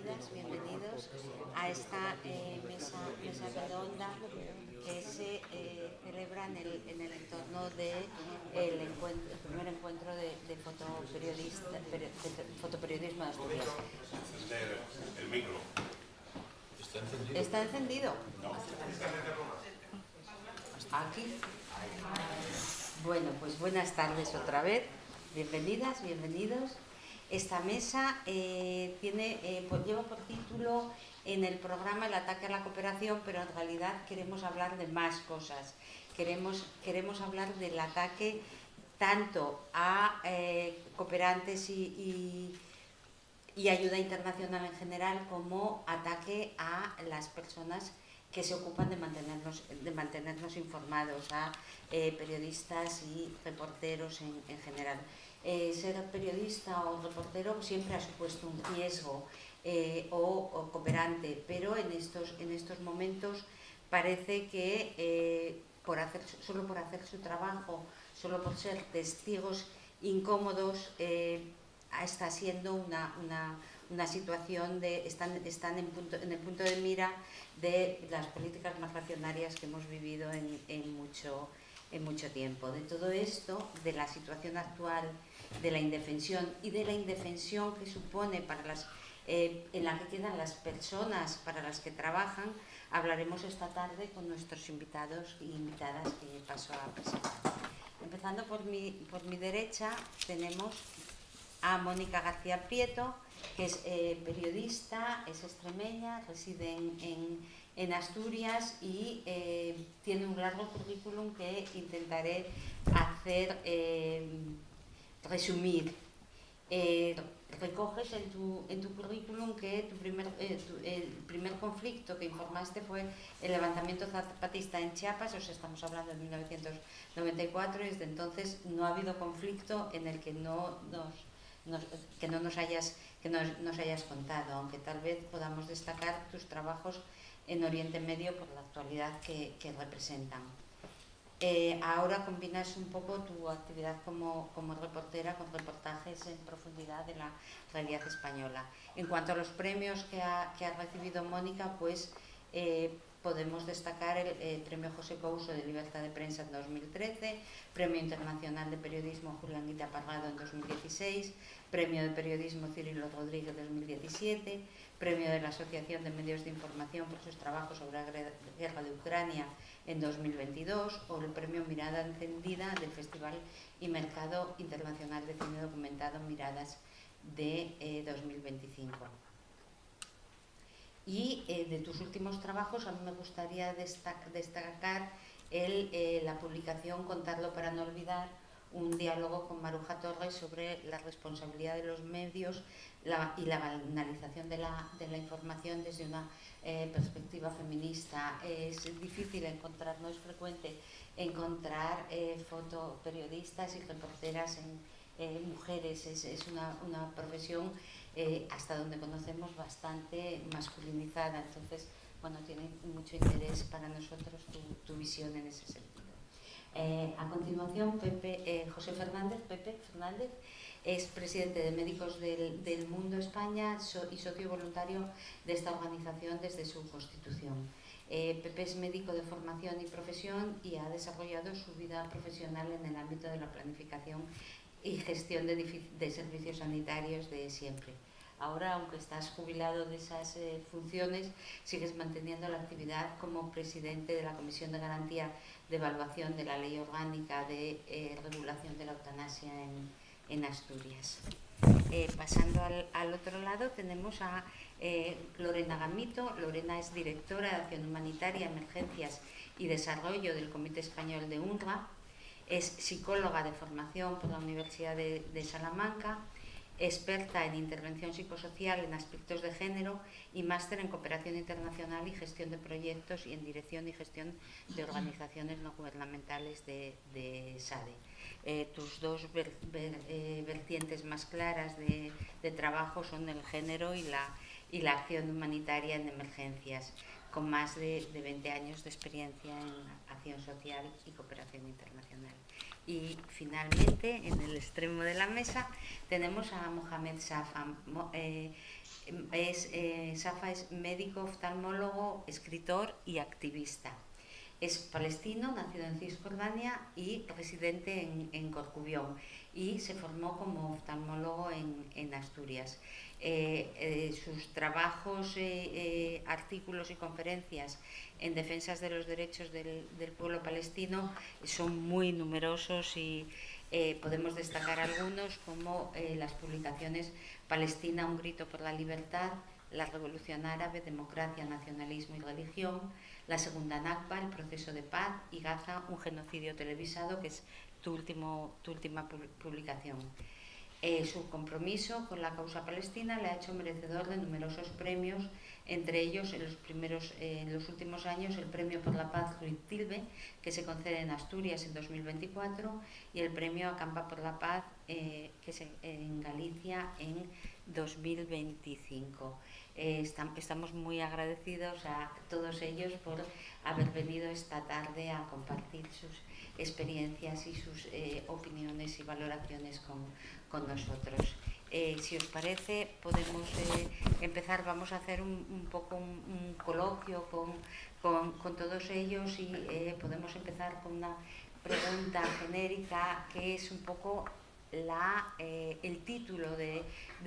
bienvenidas, bienvenidos a esta mesa redonda que se celebra en el entorno del el primer encuentro de fotoperiodismo de Asturias. El micro. ¿Está encendido? ¿Está encendido? No. Aquí. Bueno, pues buenas tardes otra vez. Bienvenidas, bienvenidos. Esta mesa lleva por título en el programa El ataque a la cooperación, pero en realidad queremos hablar de más cosas. Queremos hablar del ataque tanto a cooperantes y ayuda internacional en general, como ataque a las personas que se ocupan de mantenernos informados, a periodistas y reporteros en general. Ser periodista o reportero siempre ha supuesto un riesgo o cooperante, pero en estos momentos parece que solo por hacer su trabajo, solo por ser testigos incómodos, está siendo una situación están en el punto de mira de las políticas más reaccionarias que hemos vivido en mucho tiempo. De todo esto, de la situación actual, de la indefensión y de la indefensión que supone en la que quedan las personas para las que trabajan, hablaremos esta tarde con nuestros invitados y invitadas que paso a presentar. Empezando por mi derecha, tenemos a Mónica García Prieto, que es periodista, es extremeña, reside en Asturias y tiene un largo currículum que intentaré hacer resumir. Recoges en tu currículum que el primer conflicto que informaste fue el levantamiento zapatista en Chiapas, estamos hablando de 1994, y desde entonces no ha habido conflicto en el que no nos hayas contado, aunque tal vez podamos destacar tus trabajos en Oriente Medio por la actualidad que representan. Ahora combinas un poco tu actividad como reportera con reportajes en profundidad de la realidad española. En cuanto a los premios que ha recibido Mónica, pues podemos destacar el Premio José Couso de Libertad de Prensa en 2013, Premio Internacional de Periodismo Julián Guita Parrado en 2016, Premio de Periodismo Cirilo Rodríguez 2017, Premio de la Asociación de Medios de Información por sus trabajos sobre la guerra de Ucrania en 2022, o el Premio Mirada Encendida del Festival y Mercado Internacional de Cine Documentado Miradas de 2025. Y de tus últimos trabajos, a mí me gustaría destacar la publicación Contarlo para no olvidar, un diálogo con Maruja Torres sobre la responsabilidad de los medios y la banalización de la información desde una perspectiva feminista. Es difícil encontrar, no es frecuente encontrar fotoperiodistas y reporteras mujeres. Es una profesión, hasta donde conocemos, bastante masculinizada. Entonces, bueno, tiene mucho interés para nosotros tu visión en ese sentido. A continuación, José Fernández, Pepe Fernández, es presidente de Médicos del Mundo España y socio voluntario de esta organización desde su constitución. Pepe es médico de formación y profesión y ha desarrollado su vida profesional en el ámbito de la planificación y gestión de servicios sanitarios de siempre. Ahora, aunque estás jubilado de esas funciones, sigues manteniendo la actividad como presidente de la Comisión de Garantía de Evaluación de la Ley Orgánica de Regulación de la Eutanasia en Asturias. Pasando al otro lado, tenemos a Lorena Gamito. Lorena es directora de Acción Humanitaria, Emergencias y Desarrollo del Comité Español de UNRWA. Es psicóloga de formación por la Universidad de Salamanca, experta en intervención psicosocial en aspectos de género y máster en cooperación internacional y gestión de proyectos y en dirección y gestión de organizaciones no gubernamentales de SADE. Tus dos vertientes más claras de trabajo son el género y la acción humanitaria en emergencias, con más de 20 años de experiencia en acción social y cooperación internacional. Y finalmente, en el extremo de la mesa, tenemos a Mohamed Safa. Safa es médico, oftalmólogo, escritor y activista. Es palestino, nacido en Cisjordania y residente en Corcubión, y se formó como oftalmólogo en Asturias. Sus trabajos, artículos y conferencias en defensa de los derechos del pueblo palestino son muy numerosos y podemos destacar algunos como las publicaciones Palestina, un grito por la libertad, la Revolución Árabe, democracia, nacionalismo y religión, la segunda Nakba, el proceso de paz, y Gaza, un genocidio televisado, que es tu última publicación. Su compromiso con la causa palestina le ha hecho merecedor de numerosos premios, entre ellos en los últimos años el Premio por la Paz Ruiz Tilbe, que se concede en Asturias en 2024, y el Premio Acampa por la Paz, que es en Galicia en 2025. Estamos muy agradecidos a todos ellos por haber venido esta tarde a compartir sus experiencias y sus opiniones y valoraciones con nosotros. Si os parece, podemos empezar. Vamos a hacer un poco un coloquio con todos ellos, y podemos empezar con una pregunta genérica, que es un poco el título de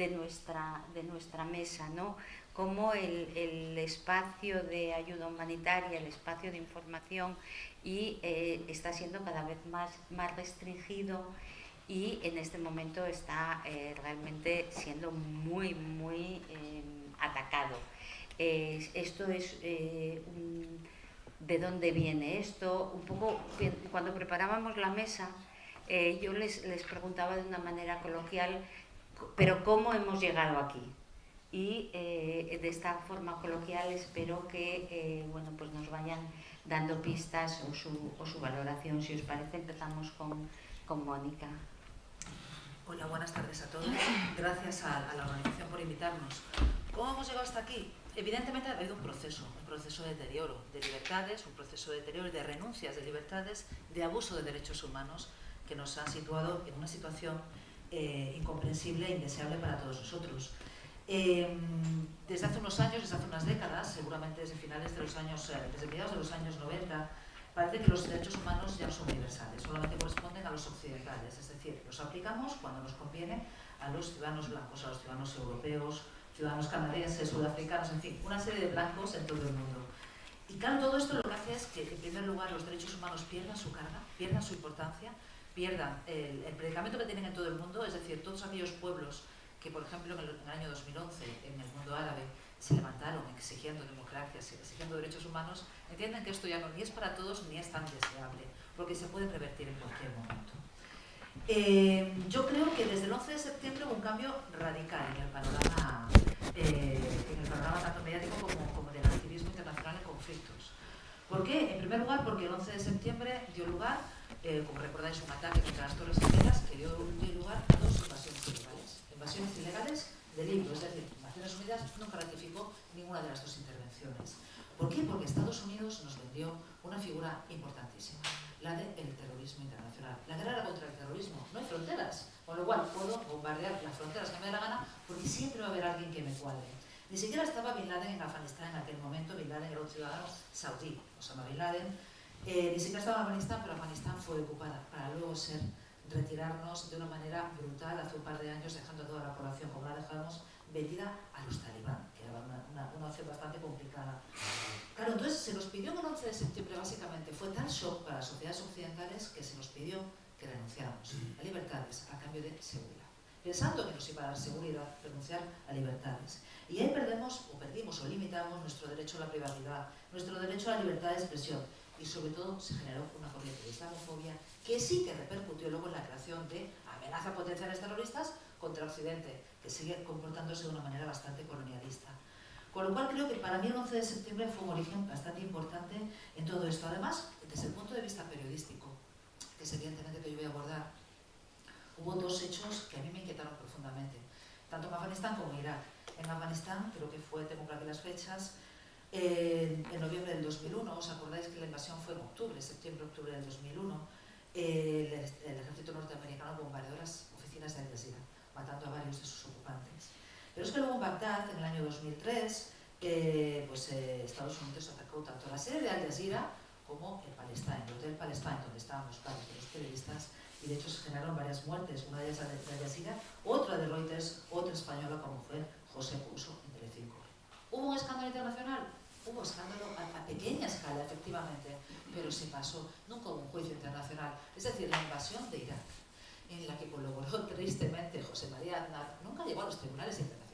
nuestra mesa, ¿no? Cómo el espacio de ayuda humanitaria, el espacio de información, está siendo cada vez más restringido, y en este momento está realmente siendo muy atacado. Esto es ¿de dónde viene esto? Un poco, cuando preparábamos la mesa, yo les preguntaba de una manera coloquial, pero ¿cómo hemos llegado aquí? Y de esta forma coloquial espero que bueno, pues nos vayan dando pistas o su valoración. Si os parece, empezamos con Mónica. Hola, buenas tardes a todos. Gracias a la organización por invitarnos. ¿Cómo hemos llegado hasta aquí? Evidentemente ha habido un proceso de deterioro de libertades, un proceso de deterioro y de renuncias de libertades, de abuso de derechos humanos, que nos han situado en una situación incomprensible e indeseable para todos nosotros. Desde hace unos años, desde hace unas décadas, seguramente desde mediados de los años 90, parece que los derechos humanos ya no son universales, solamente corresponden a los occidentales, es decir, los aplicamos cuando nos conviene a los ciudadanos blancos, a los ciudadanos europeos, ciudadanos canadienses, sudafricanos, en fin, una serie de blancos en todo el mundo. Y claro, todo esto lo que hace es que, en primer lugar, los derechos humanos pierdan su carga, pierdan su importancia, pierdan el predicamento que tienen en todo el mundo, es decir, todos aquellos pueblos que, por ejemplo, en el año 2011, en el mundo árabe, se levantaron exigiendo democracia, exigiendo derechos humanos, entienden que esto ya no ni es para todos ni es tan deseable, porque se puede revertir en cualquier momento. Yo creo que desde el 11 de septiembre hubo un cambio radical en el panorama tanto mediático como del activismo internacional en conflictos. ¿Por qué? En primer lugar, porque el 11 de septiembre dio lugar, como recordáis, un ataque contra las Torres Gemelas, que dio lugar a dos invasiones ilegales. Invasiones ilegales de libro, es decir, Naciones Unidas nunca ratificó ninguna de las dos intervenciones. ¿Por qué? Porque Estados Unidos nos vendió una figura importantísima, la del terrorismo internacional. La guerra contra el terrorismo, no hay fronteras, con lo cual puedo bombardear las fronteras que me dé la gana, porque siempre va a haber alguien que me cuadre. Ni siquiera estaba Bin Laden en Afganistán en aquel momento. Bin Laden era un ciudadano saudí, Osama Bin Laden. Ni siquiera estaba en Afganistán, pero Afganistán fue ocupada para luego retirarnos de una manera brutal hace un par de años, dejando a toda la población, como la dejamos, vendida a los talibán, que era una opción bastante complicada. Claro, entonces se nos pidió en el 11 de septiembre, básicamente, fue tal shock para las sociedades occidentales que se nos pidió que renunciáramos a libertades a cambio de seguridad, pensando que nos iba a dar seguridad renunciar a libertades. Y ahí perdimos o limitamos nuestro derecho a la privacidad, nuestro derecho a la libertad de expresión, y sobre todo se generó una corriente de islamofobia que sí que repercutió luego en la creación de amenazas potenciales terroristas contra Occidente, que sigue comportándose de una manera bastante colonialista. Con lo cual creo que para mí el 11 de septiembre fue un origen bastante importante en todo esto. Además, desde el punto de vista periodístico, que es evidentemente que yo voy a abordar, hubo dos hechos que a mí me inquietaron profundamente, tanto en Afganistán como en Irak. En Afganistán, creo que tengo por aquí las fechas, en noviembre del 2001, ¿os acordáis que la invasión fue en septiembre-octubre del 2001? El ejército norteamericano bombardeó las oficinas de Al Jazeera, matando a varios de sus ocupantes. Pero es que luego en Bagdad, en el año 2003, Estados Unidos atacó tanto la sede de Al Jazeera como el Palestine, el Hotel Palestine, donde estaban buscados los periodistas, y de hecho se generaron varias muertes, una de ellas de Al Jazeera, otra de Reuters, otra española como fue José Couso en Telecinco. ¿Hubo un escándalo internacional? Hubo escándalo a pequeña escala, efectivamente, pero se pasó, nunca hubo un juicio internacional. Es decir, la invasión de Irak, en la que colaboró tristemente José María Aznar, nunca llegó a los tribunales internacionales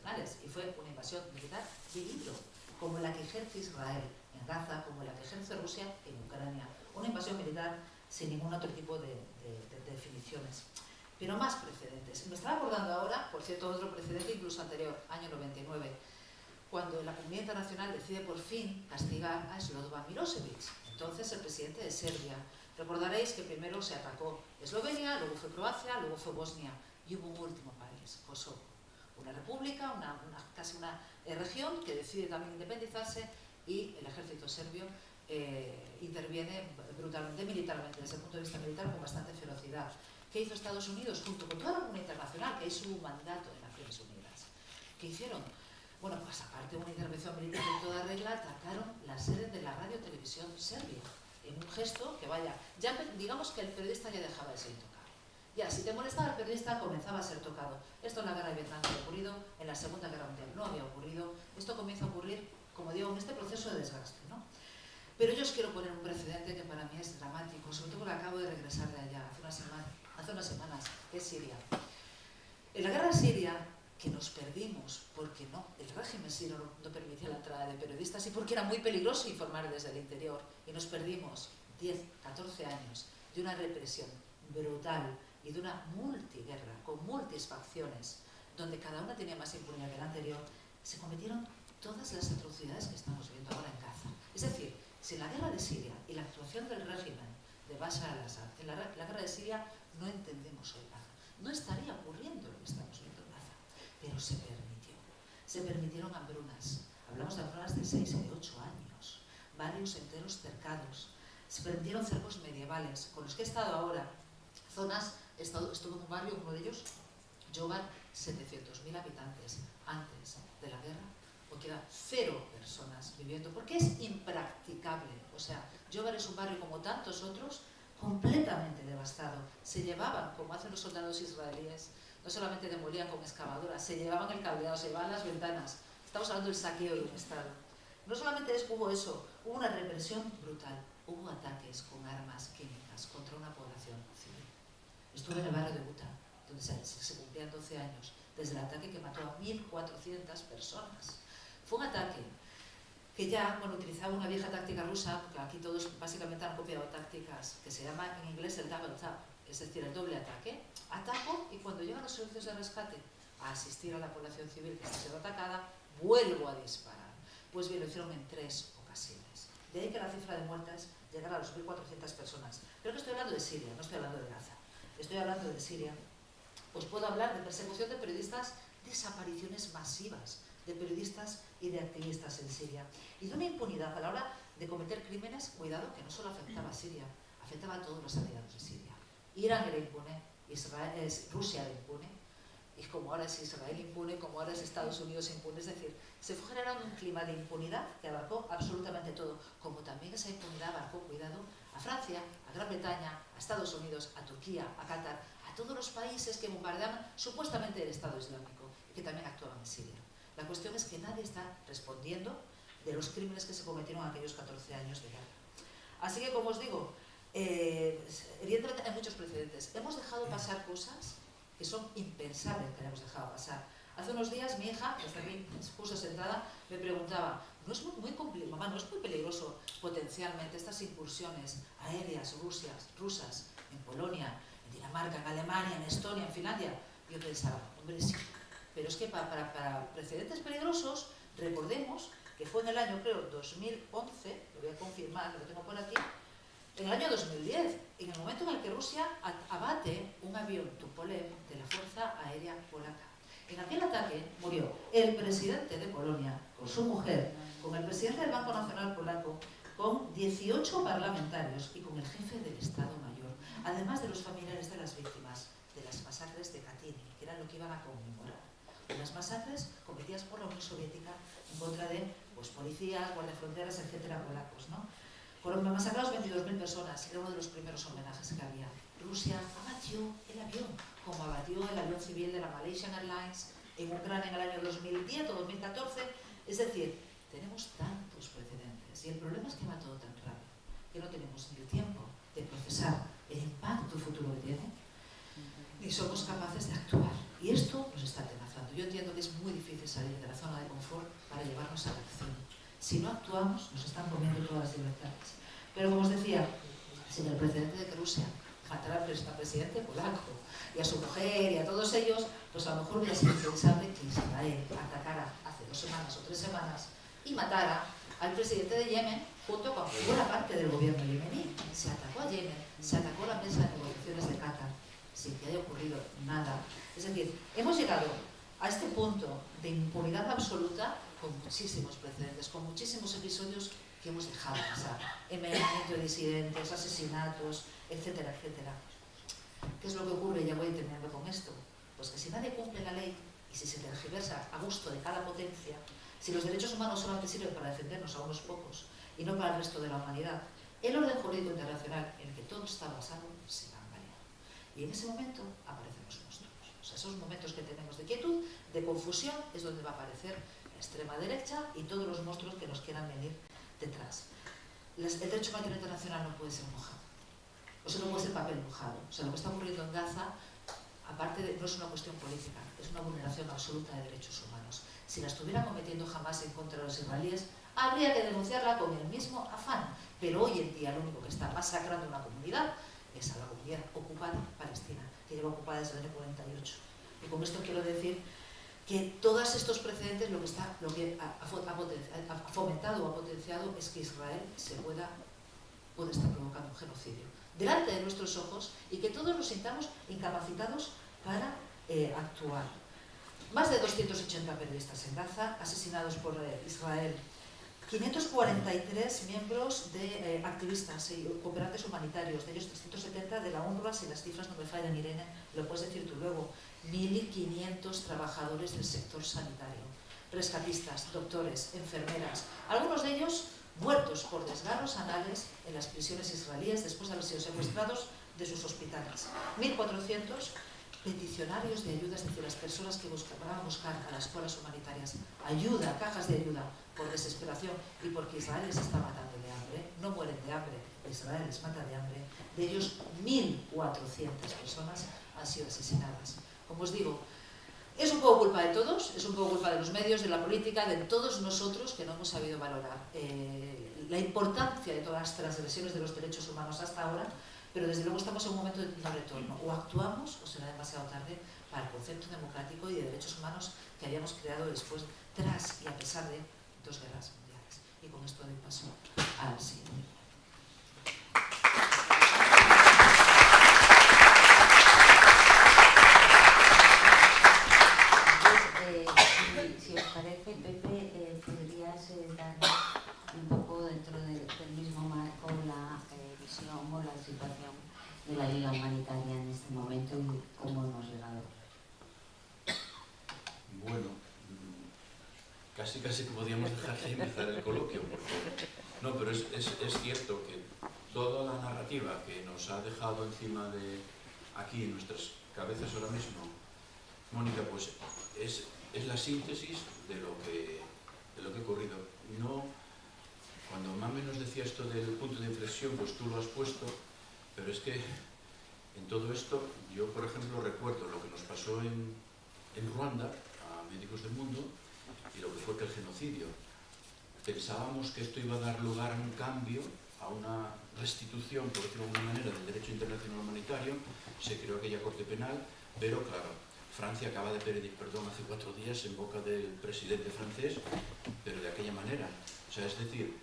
y fue una invasión militar de libro, como la que ejerce Israel en Gaza, como la que ejerce Rusia en Ucrania. Una invasión militar sin ningún otro tipo de definiciones. Pero más precedentes. Me estaba acordando ahora, por cierto, otro precedente incluso anterior, año 99, cuando la comunidad internacional decide por fin castigar a Slobodan Milosevic, entonces el presidente de Serbia. Recordaréis que primero se atacó Eslovenia, luego fue Croacia, luego fue Bosnia y hubo un último país, Kosovo. Una república, casi una región que decide también independizarse y el ejército serbio interviene brutalmente, militarmente, desde el punto de vista militar, con bastante ferocidad. ¿Qué hizo Estados Unidos junto con toda la comunidad internacional, que es su mandato de Naciones Unidas? ¿Qué hicieron? Bueno, pues aparte de una intervención militar en toda regla, atacaron la sede de la radio-televisión serbia, en un gesto que vaya, ya digamos que el periodista ya dejaba de ser intocable. Ya, si te molestaba el periodista, comenzaba a ser tocado. Esto en la guerra de Vietnam había ocurrido, en la Segunda Guerra Mundial no había ocurrido, esto comienza a ocurrir, como digo, en este proceso de desgaste, ¿no? Pero yo os quiero poner un precedente que para mí es dramático, sobre todo porque acabo de regresar de allá, hace unas semanas, que es Siria. En la guerra siria, que nos perdimos porque el régimen sirio no permitía la entrada de periodistas y porque era muy peligroso informar desde el interior, y nos perdimos 10, 14 años de una represión brutal y de una multiguerra con multifacciones, donde cada una tenía más impunidad que la anterior, se cometieron todas las atrocidades que estamos viendo ahora en Gaza. Es decir, si la guerra de Siria y la actuación del régimen de Bashar al-Assad en la guerra de Siria no entendemos hoy Gaza, no estaría ocurriendo lo que estamos viendo en Gaza, pero se permitió. Se permitieron hambrunas, hablamos de hambrunas de 6 y de 8 años, barrios enteros cercados, se permitieron cercos medievales, con los que he estado ahora, estuve en un barrio, uno de ellos, Yobar, 700.000 habitantes antes de la guerra, porque queda 0 personas viviendo, porque es impracticable. O sea, Yobar es un barrio como tantos otros, completamente devastado. Se llevaban, como hacen los soldados israelíes, no solamente demolían con excavadoras, se llevaban el cableado, se llevaban las ventanas. Estamos hablando del saqueo de un estado. No solamente hubo eso, hubo una represión brutal, hubo ataques con armas químicas contra una población civil. Estuve en el barrio de Buta, donde se cumplían 12 años, desde el ataque que mató a 1.400 personas. Fue un ataque que ya, utilizaba una vieja táctica rusa, porque aquí todos básicamente han copiado tácticas que se llama en inglés el double tap, es decir, el doble ataque. Ataco y cuando llegan los servicios de rescate a asistir a la población civil que está siendo atacada, vuelvo a disparar. Pues bien, lo hicieron en 3 ocasiones. De ahí que la cifra de muertes llegara a los 1.400 personas. Pero que estoy hablando de Siria, no estoy hablando de Gaza. Estoy hablando de Siria. Os puedo hablar de persecución de periodistas, desapariciones masivas de periodistas y de activistas en Siria. Y de una impunidad a la hora de cometer crímenes, cuidado, que no solo afectaba a Siria, afectaba a todos los aliados de Siria. Irán era impune, Rusia era impune, y como ahora es Israel impune, como ahora es Estados Unidos impune. Es decir, se fue generando un clima de impunidad que abarcó absolutamente todo, como también esa impunidad abarcó, cuidado, a Francia, a Gran Bretaña, a Estados Unidos, a Turquía, a Qatar, a todos los países que bombardeaban supuestamente el Estado Islámico y que también actuaban en Siria. La cuestión es que nadie está respondiendo de los crímenes que se cometieron aquellos 14 años de guerra. Así que, como os digo, evidentemente hay muchos precedentes. Hemos dejado pasar cosas que son impensables que hayamos dejado pasar. Hace unos días mi hija, que está aquí justo sentada, me preguntaba, ¿no es mamá, ¿no es muy peligroso potencialmente estas incursiones aéreas rusas en Polonia, en Dinamarca, en Alemania, en Estonia, en Finlandia? Yo pensaba, hombre, sí. Pero es que para precedentes peligrosos, recordemos que fue en el año, creo, 2011, lo voy a confirmar, lo tengo por aquí, en el año 2010, en el momento en el que Rusia abate un avión Tupolev de la Fuerza Aérea Polaca. En aquel ataque murió el presidente de Polonia, con su mujer, con el presidente del Banco Nacional Polaco, con 18 parlamentarios y con el jefe del Estado Mayor, además de los familiares de las víctimas de las masacres de Katyn, que era lo que iban a conmemorar. O Unas masacres cometidas por la Unión Soviética en contra de pues, policías, guardias fronteras, etcétera, polacos, ¿no? Fueron masacrados 22.000 personas y era uno de los primeros homenajes que había. Rusia abatió el avión, como abatió el avión civil de la Malaysian Airlines en Ucrania en el año 2010 o 2014. Es decir, tenemos tantos precedentes y el problema es que va todo tan rápido que no tenemos ni el tiempo de procesar el impacto futuro que tiene, ni somos capaces de actuar. Y esto nos está atenazando. Yo entiendo que es muy difícil salir de la zona de confort para llevarnos a la acción. Si no actuamos, nos están comiendo todas las libertades. Pero como os decía, sin el precedente de que Rusia matara al presidente polaco y a su mujer y a todos ellos, pues a lo mejor hubiera sido impensable que Israel atacara hace 2 semanas o 3 semanas y matara al presidente de Yemen junto con buena parte del gobierno yemení. Se atacó a Yemen, se atacó la mesa de negociaciones de Qatar, sin que haya ocurrido nada. Es decir, hemos llegado a este punto de impunidad absoluta con muchísimos precedentes, con muchísimos episodios que hemos dejado pasar. Envenenamiento de disidentes, asesinatos, etcétera, etcétera. ¿Qué es lo que ocurre? Ya voy terminando con esto. Pues que si nadie cumple la ley y si se tergiversa a gusto de cada potencia, si los derechos humanos solamente sirven para defendernos a unos pocos y no para el resto de la humanidad, el orden jurídico internacional en el que todo está basado se va a variar. Y en ese momento aparecen los monstruos. O sea, esos momentos que tenemos de quietud, de confusión, es donde va a aparecer la extrema derecha y todos los monstruos que nos quieran venir detrás. El derecho humanitario internacional no puede ser mojado. O sea, no puede ser papel mojado. O sea, lo que está ocurriendo en Gaza, aparte de, no es una cuestión política, es una vulneración absoluta de derechos humanos. Si la estuviera cometiendo jamás en contra de los israelíes, habría que denunciarla con el mismo afán. Pero hoy en día lo único que está masacrando una comunidad es a la comunidad ocupada palestina, que lleva ocupada desde el año 48. Y con esto quiero decir que todos estos precedentes lo que ha fomentado o ha potenciado es que Israel puede estar provocando un genocidio delante de nuestros ojos y que todos nos sintamos incapacitados para actuar. Más de 280 periodistas en Gaza, asesinados por Israel, 543 miembros de activistas y cooperantes humanitarios, de ellos 370 de la UNRWA, si las cifras no me fallan, Irene, lo puedes decir tú luego, 1.500 trabajadores del sector sanitario, rescatistas, doctores, enfermeras, algunos de ellos muertos por desgarros anales en las prisiones israelíes después de haber sido secuestrados de sus hospitales. 1.400 peticionarios de ayuda, es decir, las personas que van a buscar a las escuelas humanitarias ayuda, cajas de ayuda, por desesperación y porque Israel les está matando de hambre. No mueren de hambre, Israel les mata de hambre. De ellos, 1.400 personas han sido asesinadas. Como os digo, es un poco culpa de todos, es un poco culpa de los medios, de la política, de todos nosotros que no hemos sabido valorar la importancia de todas las transgresiones de los derechos humanos hasta ahora, pero desde luego estamos en un momento de no retorno. O actuamos o será demasiado tarde para el concepto democrático y de derechos humanos que habíamos creado después, tras y a pesar de 2 guerras mundiales. Y con esto doy paso al siguiente. Si os parece, Pepe, podrías darnos un poco dentro del mismo marco la visión o la situación de la ayuda humanitaria en este momento y cómo hemos llegado. Bueno, casi que podríamos dejar de empezar el coloquio, porque no, pero es cierto que toda la narrativa que nos ha dejado encima de aquí en nuestras cabezas ahora mismo, Mónica, pues es la síntesis de lo que ha ocurrido. No, cuando Mame nos decía esto del punto de inflexión, pues tú lo has puesto, pero es que en todo esto, yo por ejemplo recuerdo lo que nos pasó en Ruanda, a Médicos del Mundo, y lo que fue que el genocidio. Pensábamos que esto iba a dar lugar a un cambio, a una restitución, por decirlo de alguna manera, del derecho internacional humanitario. Se creó aquella corte penal, pero claro, Francia acaba de pedir perdón hace 4 días en boca del presidente francés, pero de aquella manera. O sea, es decir,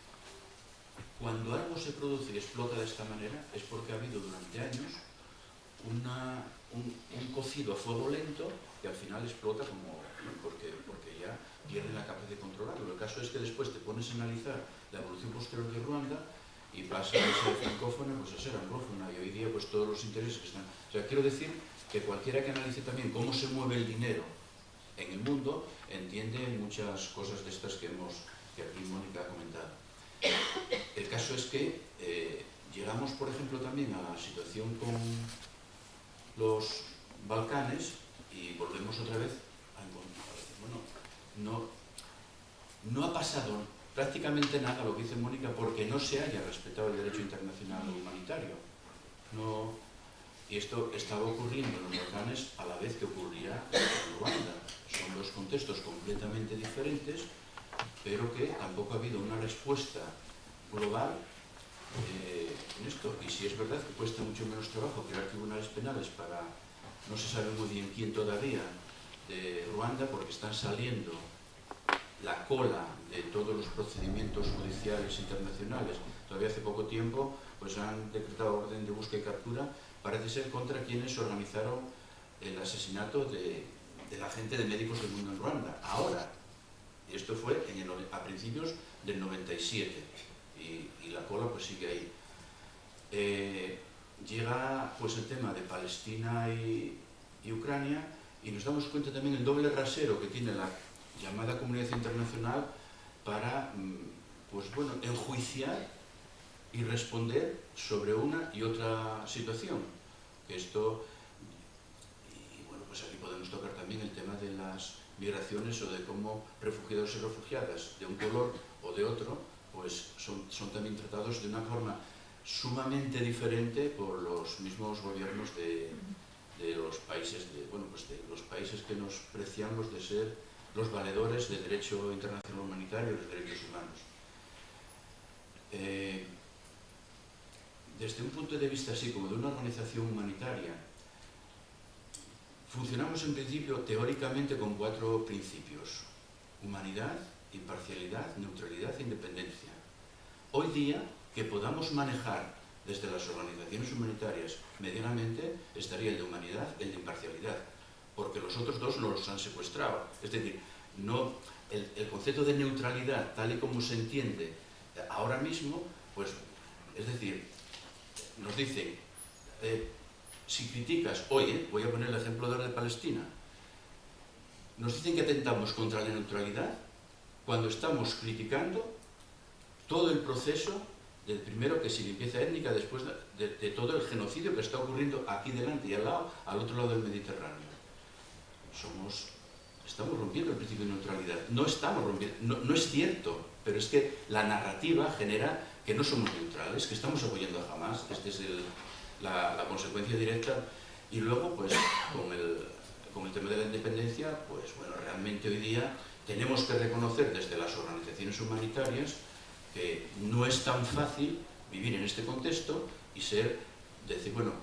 cuando algo se produce y explota de esta manera es porque ha habido durante años un cocido a fuego lento que al final explota porque ya pierde la capacidad de controlarlo. El caso es que después te pones a analizar la evolución posterior de Ruanda y pasa de ser francófona pues a ser anglófona, y hoy día pues todos los intereses que están... O sea, quiero decir que cualquiera que analice también cómo se mueve el dinero en el mundo entiende muchas cosas de estas que aquí Mónica ha comentado. El caso es que llegamos, por ejemplo, también a la situación con los Balcanes y volvemos otra vez a encontrar, bueno, no ha pasado prácticamente nada, lo que dice Mónica, porque no se haya respetado el derecho internacional humanitario. Y esto estaba ocurriendo en los Balcanes a la vez que ocurría en Ruanda. Son dos contextos completamente diferentes, pero que tampoco ha habido una respuesta global en esto. Y si es verdad que cuesta mucho menos trabajo crear tribunales penales para, no se sabe muy bien quién todavía, de Ruanda, porque están saliendo la cola de todos los procedimientos judiciales internacionales. Todavía hace poco tiempo pues han decretado orden de búsqueda y captura, parece ser contra quienes organizaron el asesinato de la gente de Médicos del Mundo en Ruanda. Ahora, y esto fue a principios del 97, y la cola pues sigue ahí. Llega pues el tema de Palestina y Ucrania, y nos damos cuenta también el doble rasero que tiene la llamada comunidad internacional para pues bueno, enjuiciar y responder sobre una y otra situación. Que esto, y bueno, pues aquí podemos tocar también el tema de las migraciones o de cómo refugiados y refugiadas de un color o de otro pues son también tratados de una forma sumamente diferente por los mismos gobiernos de los países, de los países que nos preciamos de ser los valedores del derecho internacional humanitario y los derechos humanos. Desde un punto de vista así como de una organización humanitaria, funcionamos en principio teóricamente con 4 principios: humanidad, imparcialidad, neutralidad e independencia. Hoy día, que podamos manejar desde las organizaciones humanitarias medianamente, estaría el de humanidad, el de imparcialidad, porque los otros dos no los han secuestrado. Es decir, no, el concepto de neutralidad, tal y como se entiende ahora mismo, pues, es decir, nos dicen, si criticas, oye, voy a poner el ejemplo de Palestina, nos dicen que atentamos contra la neutralidad cuando estamos criticando todo el proceso del primero, que es limpieza étnica, después de todo el genocidio que está ocurriendo aquí delante y al otro lado del Mediterráneo. Estamos rompiendo el principio de neutralidad. No estamos rompiendo, no es cierto, pero es que la narrativa genera que no somos neutrales, que estamos apoyando a Hamás. Esta es la consecuencia directa. Y luego, pues, con el tema de la independencia, pues bueno, realmente hoy día tenemos que reconocer desde las organizaciones humanitarias que no es tan fácil vivir en este contexto y decir, bueno,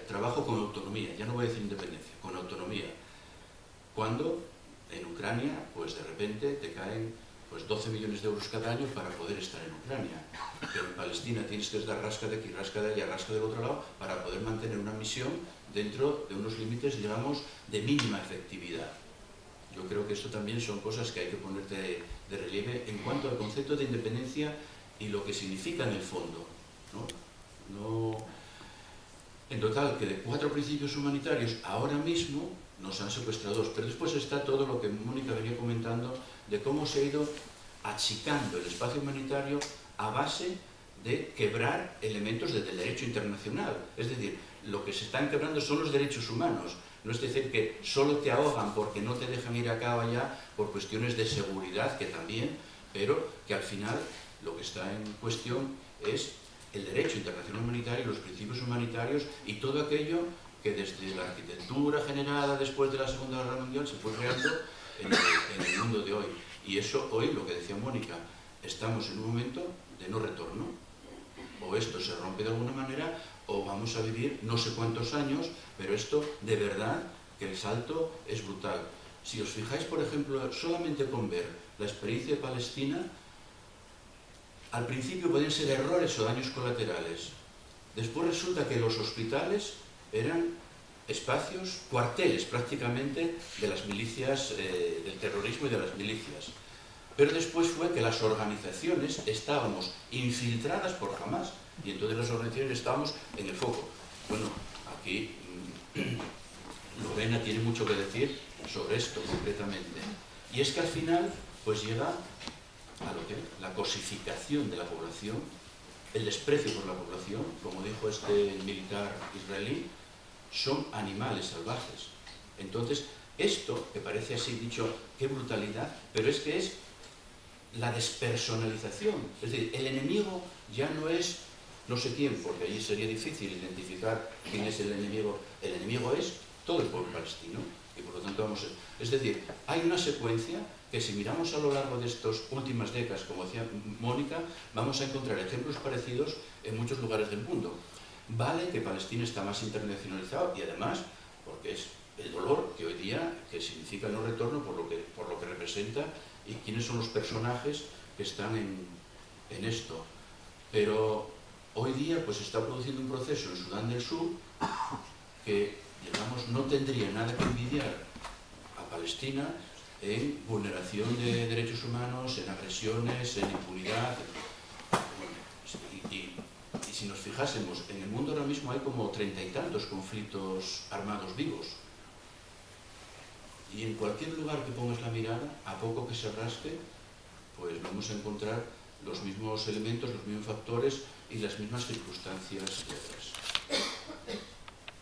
trabajo con autonomía, ya no voy a decir independencia, con autonomía. Cuando en Ucrania, pues de repente te caen pues 12 millones de euros cada año para poder estar en Ucrania. Pero en Palestina tienes que dar rasca de aquí, rasca de allá, rasca del otro lado, para poder mantener una misión dentro de unos límites, digamos, de mínima efectividad. Yo creo que esto también son cosas que hay que poner de relieve en cuanto al concepto de independencia y lo que significa en el fondo, ¿no? En total, que de 4 principios humanitarios ahora mismo nos han secuestrado 2, pero después está todo lo que Mónica venía comentando de cómo se ha ido achicando el espacio humanitario a base de quebrar elementos del derecho internacional. Es decir, lo que se están quebrando son los derechos humanos. No es decir que solo te ahogan porque no te dejan ir acá o allá por cuestiones de seguridad, que también, pero que al final lo que está en cuestión es el derecho internacional humanitario, los principios humanitarios y todo aquello que desde la arquitectura generada después de la Segunda Guerra Mundial se fue creando en el mundo de hoy. Y eso hoy, lo que decía Mónica, estamos en un momento de no retorno. O esto se rompe de alguna manera, o vamos a vivir no sé cuántos años, pero esto de verdad que el salto es brutal. Si os fijáis, por ejemplo, solamente con ver la experiencia de Palestina, al principio podían ser errores o daños colaterales. Después resulta que los hospitales eran espacios, cuarteles prácticamente de las milicias, del terrorismo y de las milicias. Pero después fue que las organizaciones estábamos infiltradas por Hamás y entonces las organizaciones estábamos en el foco. Bueno, aquí Lorena tiene mucho que decir sobre esto concretamente. Y es que al final, pues llega a lo que la cosificación de la población, el desprecio por la población, como dijo este militar israelí, son animales salvajes. Entonces, esto, que parece así dicho, qué brutalidad, pero es que es la despersonalización. Es decir, el enemigo ya no es no sé quién, porque allí sería difícil identificar quién es el enemigo. El enemigo es todo el pueblo palestino. Y por lo tanto vamos a... Es decir, hay una secuencia que si miramos a lo largo de estas últimas décadas, como decía Mónica, vamos a encontrar ejemplos parecidos en muchos lugares del mundo. Vale que Palestina está más internacionalizado y además, porque es el dolor que hoy día, que significa el no retorno por lo que representa y quiénes son los personajes que están en esto. Pero hoy día pues se está produciendo un proceso en Sudán del Sur que, digamos, no tendría nada que envidiar a Palestina en vulneración de derechos humanos, en agresiones, en impunidad. Y si nos fijásemos, en el mundo ahora mismo hay como 30 y tantos conflictos armados vivos. Y en cualquier lugar que pongas la mirada, a poco que se rasque, pues vamos a encontrar los mismos elementos, los mismos factores y las mismas circunstancias detrás.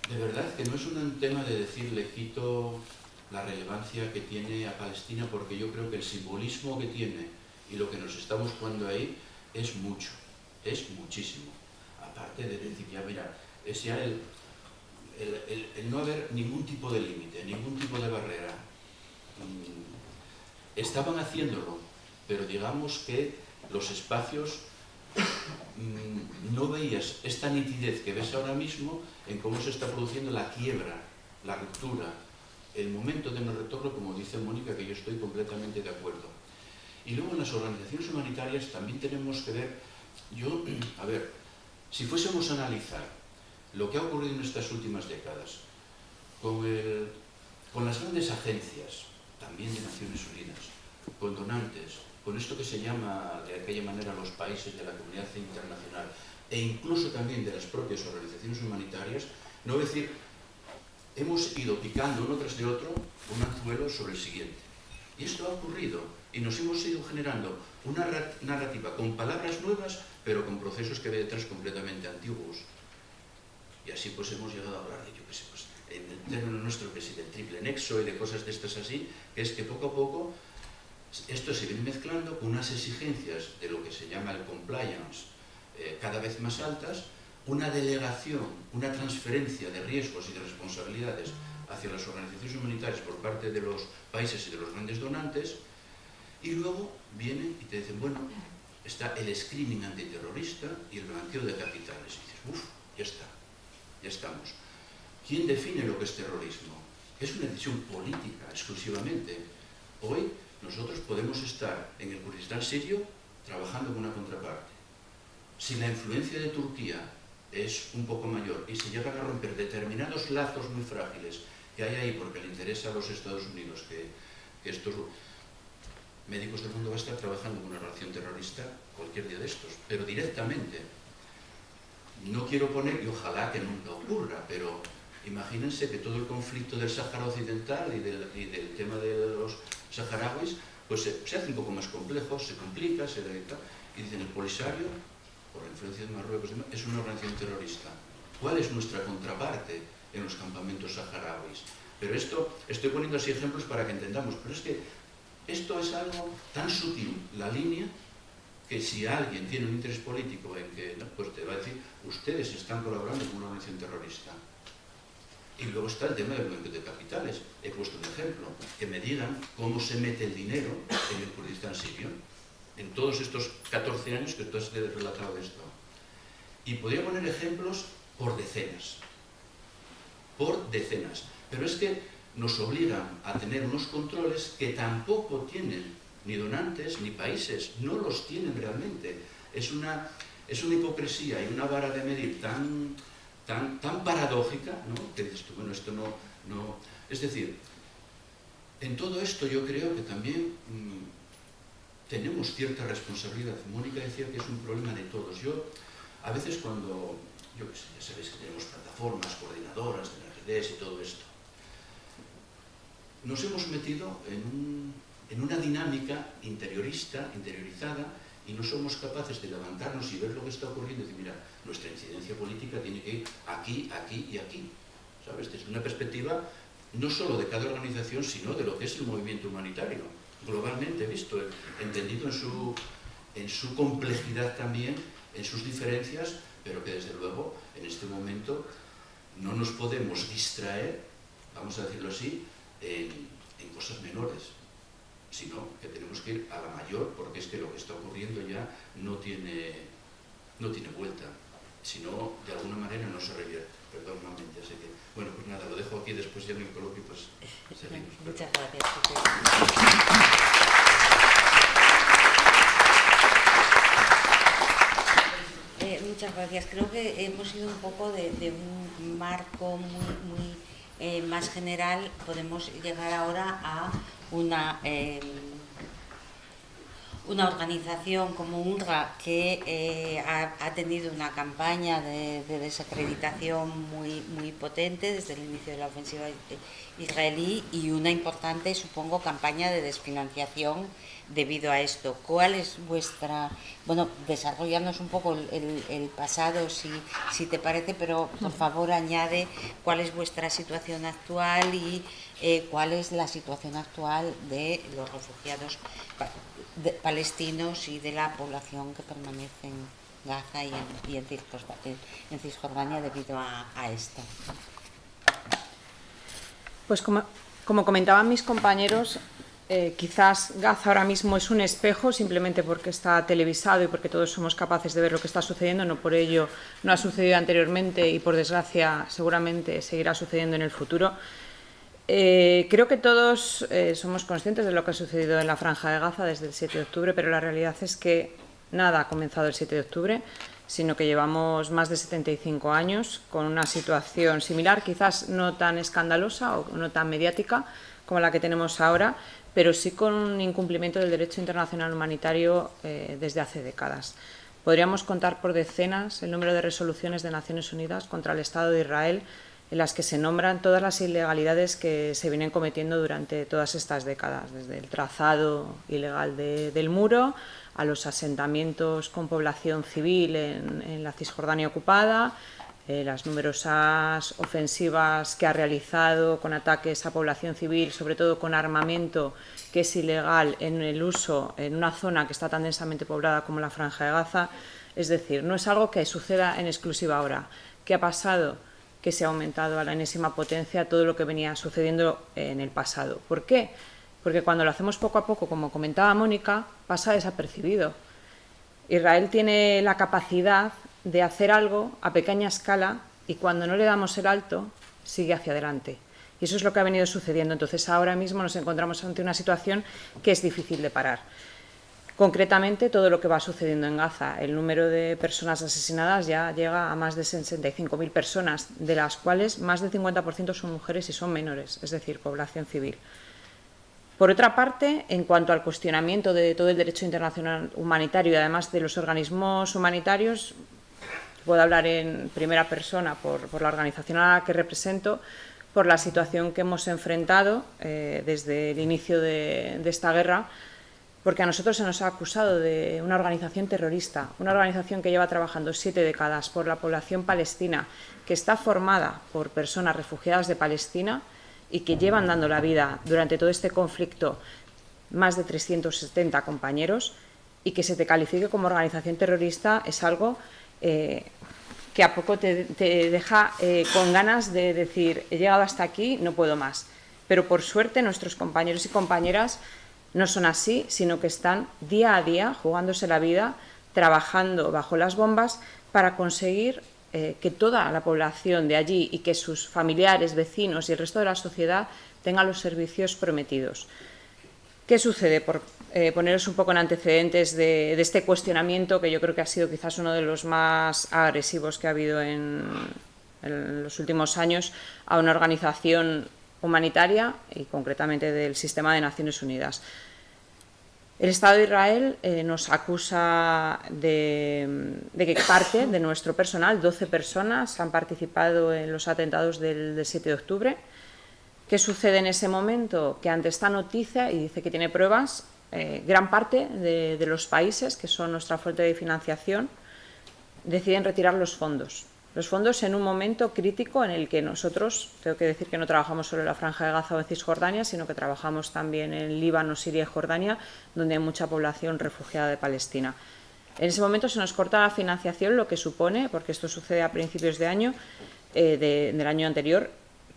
De verdad que no es un tema de decir le quito la relevancia que tiene a Palestina, porque yo creo que el simbolismo que tiene y lo que nos estamos jugando ahí es mucho, es muchísimo. Aparte de decir, ya mira, es ya el no haber ningún tipo de límite, ningún tipo de barrera. Estaban haciéndolo, pero digamos que los espacios no veías esta nitidez que ves ahora mismo en cómo se está produciendo la quiebra, la ruptura, el momento de no retorno, como dice Mónica, que yo estoy completamente de acuerdo. Y luego en las organizaciones humanitarias también tenemos que ver, a ver, si fuésemos a analizar lo que ha ocurrido en estas últimas décadas con las grandes agencias, también de Naciones Unidas, con donantes, con esto que se llama de aquella manera los países de la comunidad internacional e incluso también de las propias organizaciones humanitarias, no es decir, hemos ido picando uno tras de otro un anzuelo sobre el siguiente. Y esto ha ocurrido y nos hemos ido generando una narrativa con palabras nuevas, pero con procesos que hay detrás completamente antiguos. Y así pues hemos llegado a hablar de, yo qué sé, pues, en el término nuestro, que sí, del triple nexo y de cosas de estas así, que es que poco a poco esto se viene mezclando con unas exigencias de lo que se llama el compliance cada vez más altas, una delegación, una transferencia de riesgos y de responsabilidades hacia las organizaciones humanitarias por parte de los países y de los grandes donantes, y luego vienen y te dicen, bueno, está el screening antiterrorista y el blanqueo de capitales. Y dices, uff, ya está, ya estamos. ¿Quién define lo que es terrorismo? Es una decisión política exclusivamente. Hoy nosotros podemos estar en el Kurdistán sirio trabajando con una contraparte. Si la influencia de Turquía es un poco mayor y se llegan a romper determinados lazos muy frágiles que hay ahí porque le interesa a los Estados Unidos que estos médicos del mundo van a estar trabajando con una relación terrorista cualquier día de estos, pero directamente. No quiero poner, y ojalá que nunca ocurra, pero imagínense que todo el conflicto del Sáhara Occidental y del tema de los saharauis pues se hace un poco más complejo, se complica, y dicen el Polisario, por la influencia de Marruecos, es una organización terrorista. ¿Cuál es nuestra contraparte en los campamentos saharauis? Pero esto, estoy poniendo así ejemplos para que entendamos, pero es que esto es algo tan sutil, la línea, que si alguien tiene un interés político en que, no, pues te va a decir, ustedes están colaborando con una organización terrorista. Y luego está el tema del blanqueo de capitales. He puesto un ejemplo, que me digan cómo se mete el dinero en el Kurdistán sirio, en todos estos 14 años que tú has relatado esto. Y podría poner ejemplos por decenas. Por decenas. Pero es que nos obligan a tener unos controles que tampoco tienen ni donantes ni países, no los tienen realmente. Es una hipocresía y una vara de medir tan paradójica, ¿no? Que dices tú, bueno, esto no... Es decir, en todo esto yo creo que también tenemos cierta responsabilidad. Mónica decía que es un problema de todos. Yo, a veces cuando, yo qué sé, ya sabéis que tenemos plataformas, coordinadoras de las redes y todo esto. nos hemos metido en una dinámica interiorizada, y no somos capaces de levantarnos y ver lo que está ocurriendo y decir, mira, nuestra incidencia política tiene que ir aquí, aquí y aquí, ¿sabes? Desde una perspectiva no solo de cada organización, sino de lo que es el movimiento humanitario, globalmente visto, entendido en su complejidad también, en sus diferencias, pero que desde luego en este momento no nos podemos distraer, vamos a decirlo así, en cosas menores, sino que tenemos que ir a la mayor, porque es que lo que está ocurriendo ya no tiene vuelta, si no, de alguna manera no se revierte, perdóname, así que, bueno, pues nada, lo dejo aquí, después ya en el coloquio, pues seguimos. Muchas gracias. Muchas gracias. Creo que hemos ido un poco de un marco muy más general. Podemos llegar ahora a una organización como UNRWA que ha tenido una campaña de desacreditación muy potente desde el inicio de la ofensiva israelí y una importante, supongo, campaña de desfinanciación debido a esto. ¿Cuál es vuestra... Bueno, desarrollarnos un poco el pasado, si te parece, pero por favor añade cuál es vuestra situación actual y cuál es la situación actual de los refugiados palestinos y de la población que permanece en Gaza y en Cisjordania debido a esto. Pues como comentaban mis compañeros, quizás Gaza ahora mismo es un espejo simplemente porque está televisado y porque todos somos capaces de ver lo que está sucediendo, no por ello no ha sucedido anteriormente y por desgracia seguramente seguirá sucediendo en el futuro. Creo que todos somos conscientes de lo que ha sucedido en la Franja de Gaza desde el 7 de octubre, pero la realidad es que nada ha comenzado el 7 de octubre, sino que llevamos más de 75 años con una situación similar, quizás no tan escandalosa o no tan mediática como la que tenemos ahora, pero sí con un incumplimiento del derecho internacional humanitario desde hace décadas. Podríamos contar por decenas el número de resoluciones de Naciones Unidas contra el Estado de Israel en las que se nombran todas las ilegalidades que se vienen cometiendo durante todas estas décadas, desde el trazado ilegal del muro a los asentamientos con población civil en la Cisjordania ocupada, las numerosas ofensivas que ha realizado con ataques a población civil, sobre todo con armamento que es ilegal en el uso en una zona que está tan densamente poblada como la Franja de Gaza. Es decir, no es algo que suceda en exclusiva ahora. ¿Qué ha pasado? Que se ha aumentado a la enésima potencia todo lo que venía sucediendo en el pasado. ¿Por qué? Porque cuando lo hacemos poco a poco, como comentaba Mónica, pasa desapercibido. Israel tiene la capacidad de hacer algo a pequeña escala y cuando no le damos el alto, sigue hacia adelante. Y eso es lo que ha venido sucediendo. Entonces, ahora mismo nos encontramos ante una situación que es difícil de parar. Concretamente, todo lo que va sucediendo en Gaza, el número de personas asesinadas ya llega a más de 65.000 personas, de las cuales más del 50% son mujeres y son menores, es decir, población civil. Por otra parte, en cuanto al cuestionamiento de todo el derecho internacional humanitario y además de los organismos humanitarios, puedo hablar en primera persona por la organización a la que represento, por la situación que hemos enfrentado desde el inicio de esta guerra, porque a nosotros se nos ha acusado de una organización terrorista, una organización que lleva trabajando 7 décadas por la población palestina, que está formada por personas refugiadas de Palestina y que llevan dando la vida durante todo este conflicto más de 370 compañeros, y que se te califique como organización terrorista es algo que a poco te deja con ganas de decir, he llegado hasta aquí, no puedo más. Pero por suerte nuestros compañeros y compañeras no son así, sino que están día a día jugándose la vida, trabajando bajo las bombas para conseguir que toda la población de allí y que sus familiares, vecinos y el resto de la sociedad tengan los servicios prometidos. ¿Qué sucede? Por poneros un poco en antecedentes de este cuestionamiento, que yo creo que ha sido quizás uno de los más agresivos que ha habido en los últimos años a una organización humanitaria y concretamente del sistema de Naciones Unidas. El Estado de Israel nos acusa de que parte de nuestro personal, 12 personas, han participado en los atentados del 7 de octubre, ¿Qué sucede en ese momento? Que ante esta noticia, y dice que tiene pruebas, gran parte de los países, que son nuestra fuente de financiación, deciden retirar los fondos. Los fondos en un momento crítico en el que nosotros, tengo que decir que no trabajamos solo en la Franja de Gaza o en Cisjordania, sino que trabajamos también en Líbano, Siria y Jordania, donde hay mucha población refugiada de Palestina. En ese momento se nos corta la financiación, lo que supone, porque esto sucede a principios de año, del año anterior,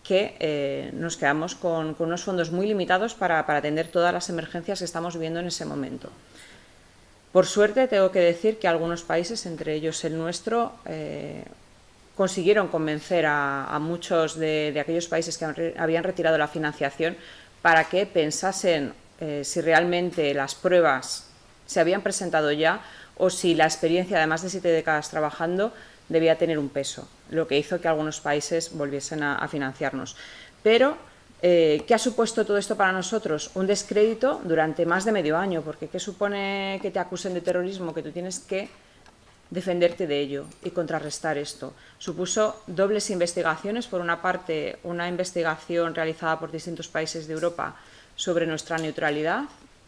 que nos quedamos con unos fondos muy limitados para atender todas las emergencias que estamos viviendo en ese momento. Por suerte, tengo que decir que algunos países, entre ellos el nuestro, consiguieron convencer a muchos de aquellos países que habían retirado la financiación para que pensasen si realmente las pruebas se habían presentado ya o si la experiencia de más de 7 décadas trabajando debía tener un peso, lo que hizo que algunos países volviesen a financiarnos. Pero, ¿qué ha supuesto todo esto para nosotros? Un descrédito durante más de medio año, porque ¿qué supone que te acusen de terrorismo? Que tú tienes que defenderte de ello y contrarrestar esto. Supuso dobles investigaciones, por una parte una investigación realizada por distintos países de Europa sobre nuestra neutralidad.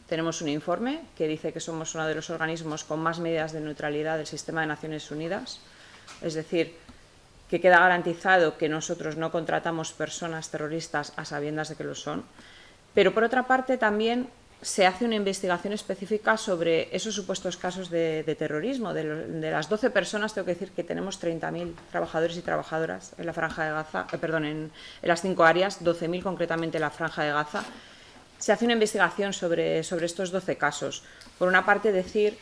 Tenemos un informe que dice que somos uno de los organismos con más medidas de neutralidad del sistema de Naciones Unidas, es decir, que queda garantizado que nosotros no contratamos personas terroristas a sabiendas de que lo son, pero por otra parte también se hace una investigación específica sobre esos supuestos casos de terrorismo. De las 12 personas, tengo que decir que tenemos 30.000 trabajadores y trabajadoras en la Franja de Gaza, en las 5 áreas, 12.000 concretamente en la Franja de Gaza. Se hace una investigación sobre estos 12 casos. Por una parte, decir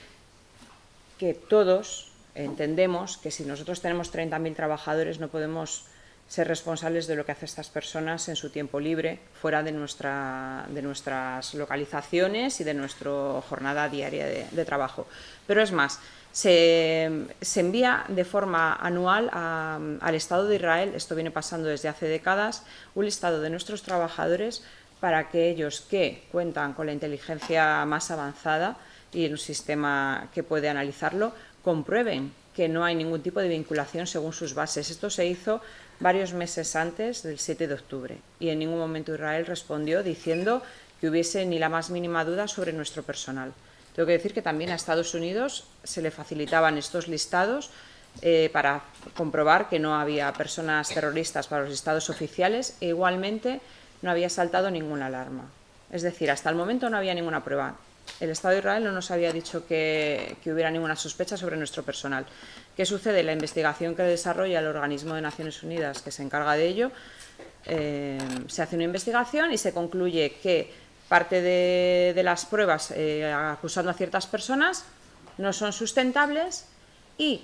que todos entendemos que si nosotros tenemos 30.000 trabajadores no podemos ser responsables de lo que hacen estas personas en su tiempo libre, fuera de nuestras localizaciones y de nuestra jornada diaria de trabajo. Pero es más, se envía de forma anual al Estado de Israel, esto viene pasando desde hace décadas, un listado de nuestros trabajadores para aquellos que cuentan con la inteligencia más avanzada y un sistema que puede analizarlo, comprueben que no hay ningún tipo de vinculación según sus bases. Esto se hizo varios meses antes del 7 de octubre y en ningún momento Israel respondió diciendo que hubiese ni la más mínima duda sobre nuestro personal. Tengo que decir que también a Estados Unidos se le facilitaban estos listados para comprobar que no había personas terroristas para los listados oficiales e igualmente no había saltado ninguna alarma. Es decir, hasta el momento no había ninguna prueba. El Estado de Israel no nos había dicho que hubiera ninguna sospecha sobre nuestro personal. ¿Qué sucede? La investigación que desarrolla el Organismo de Naciones Unidas, que se encarga de ello, se hace una investigación y se concluye que parte de las pruebas acusando a ciertas personas no son sustentables y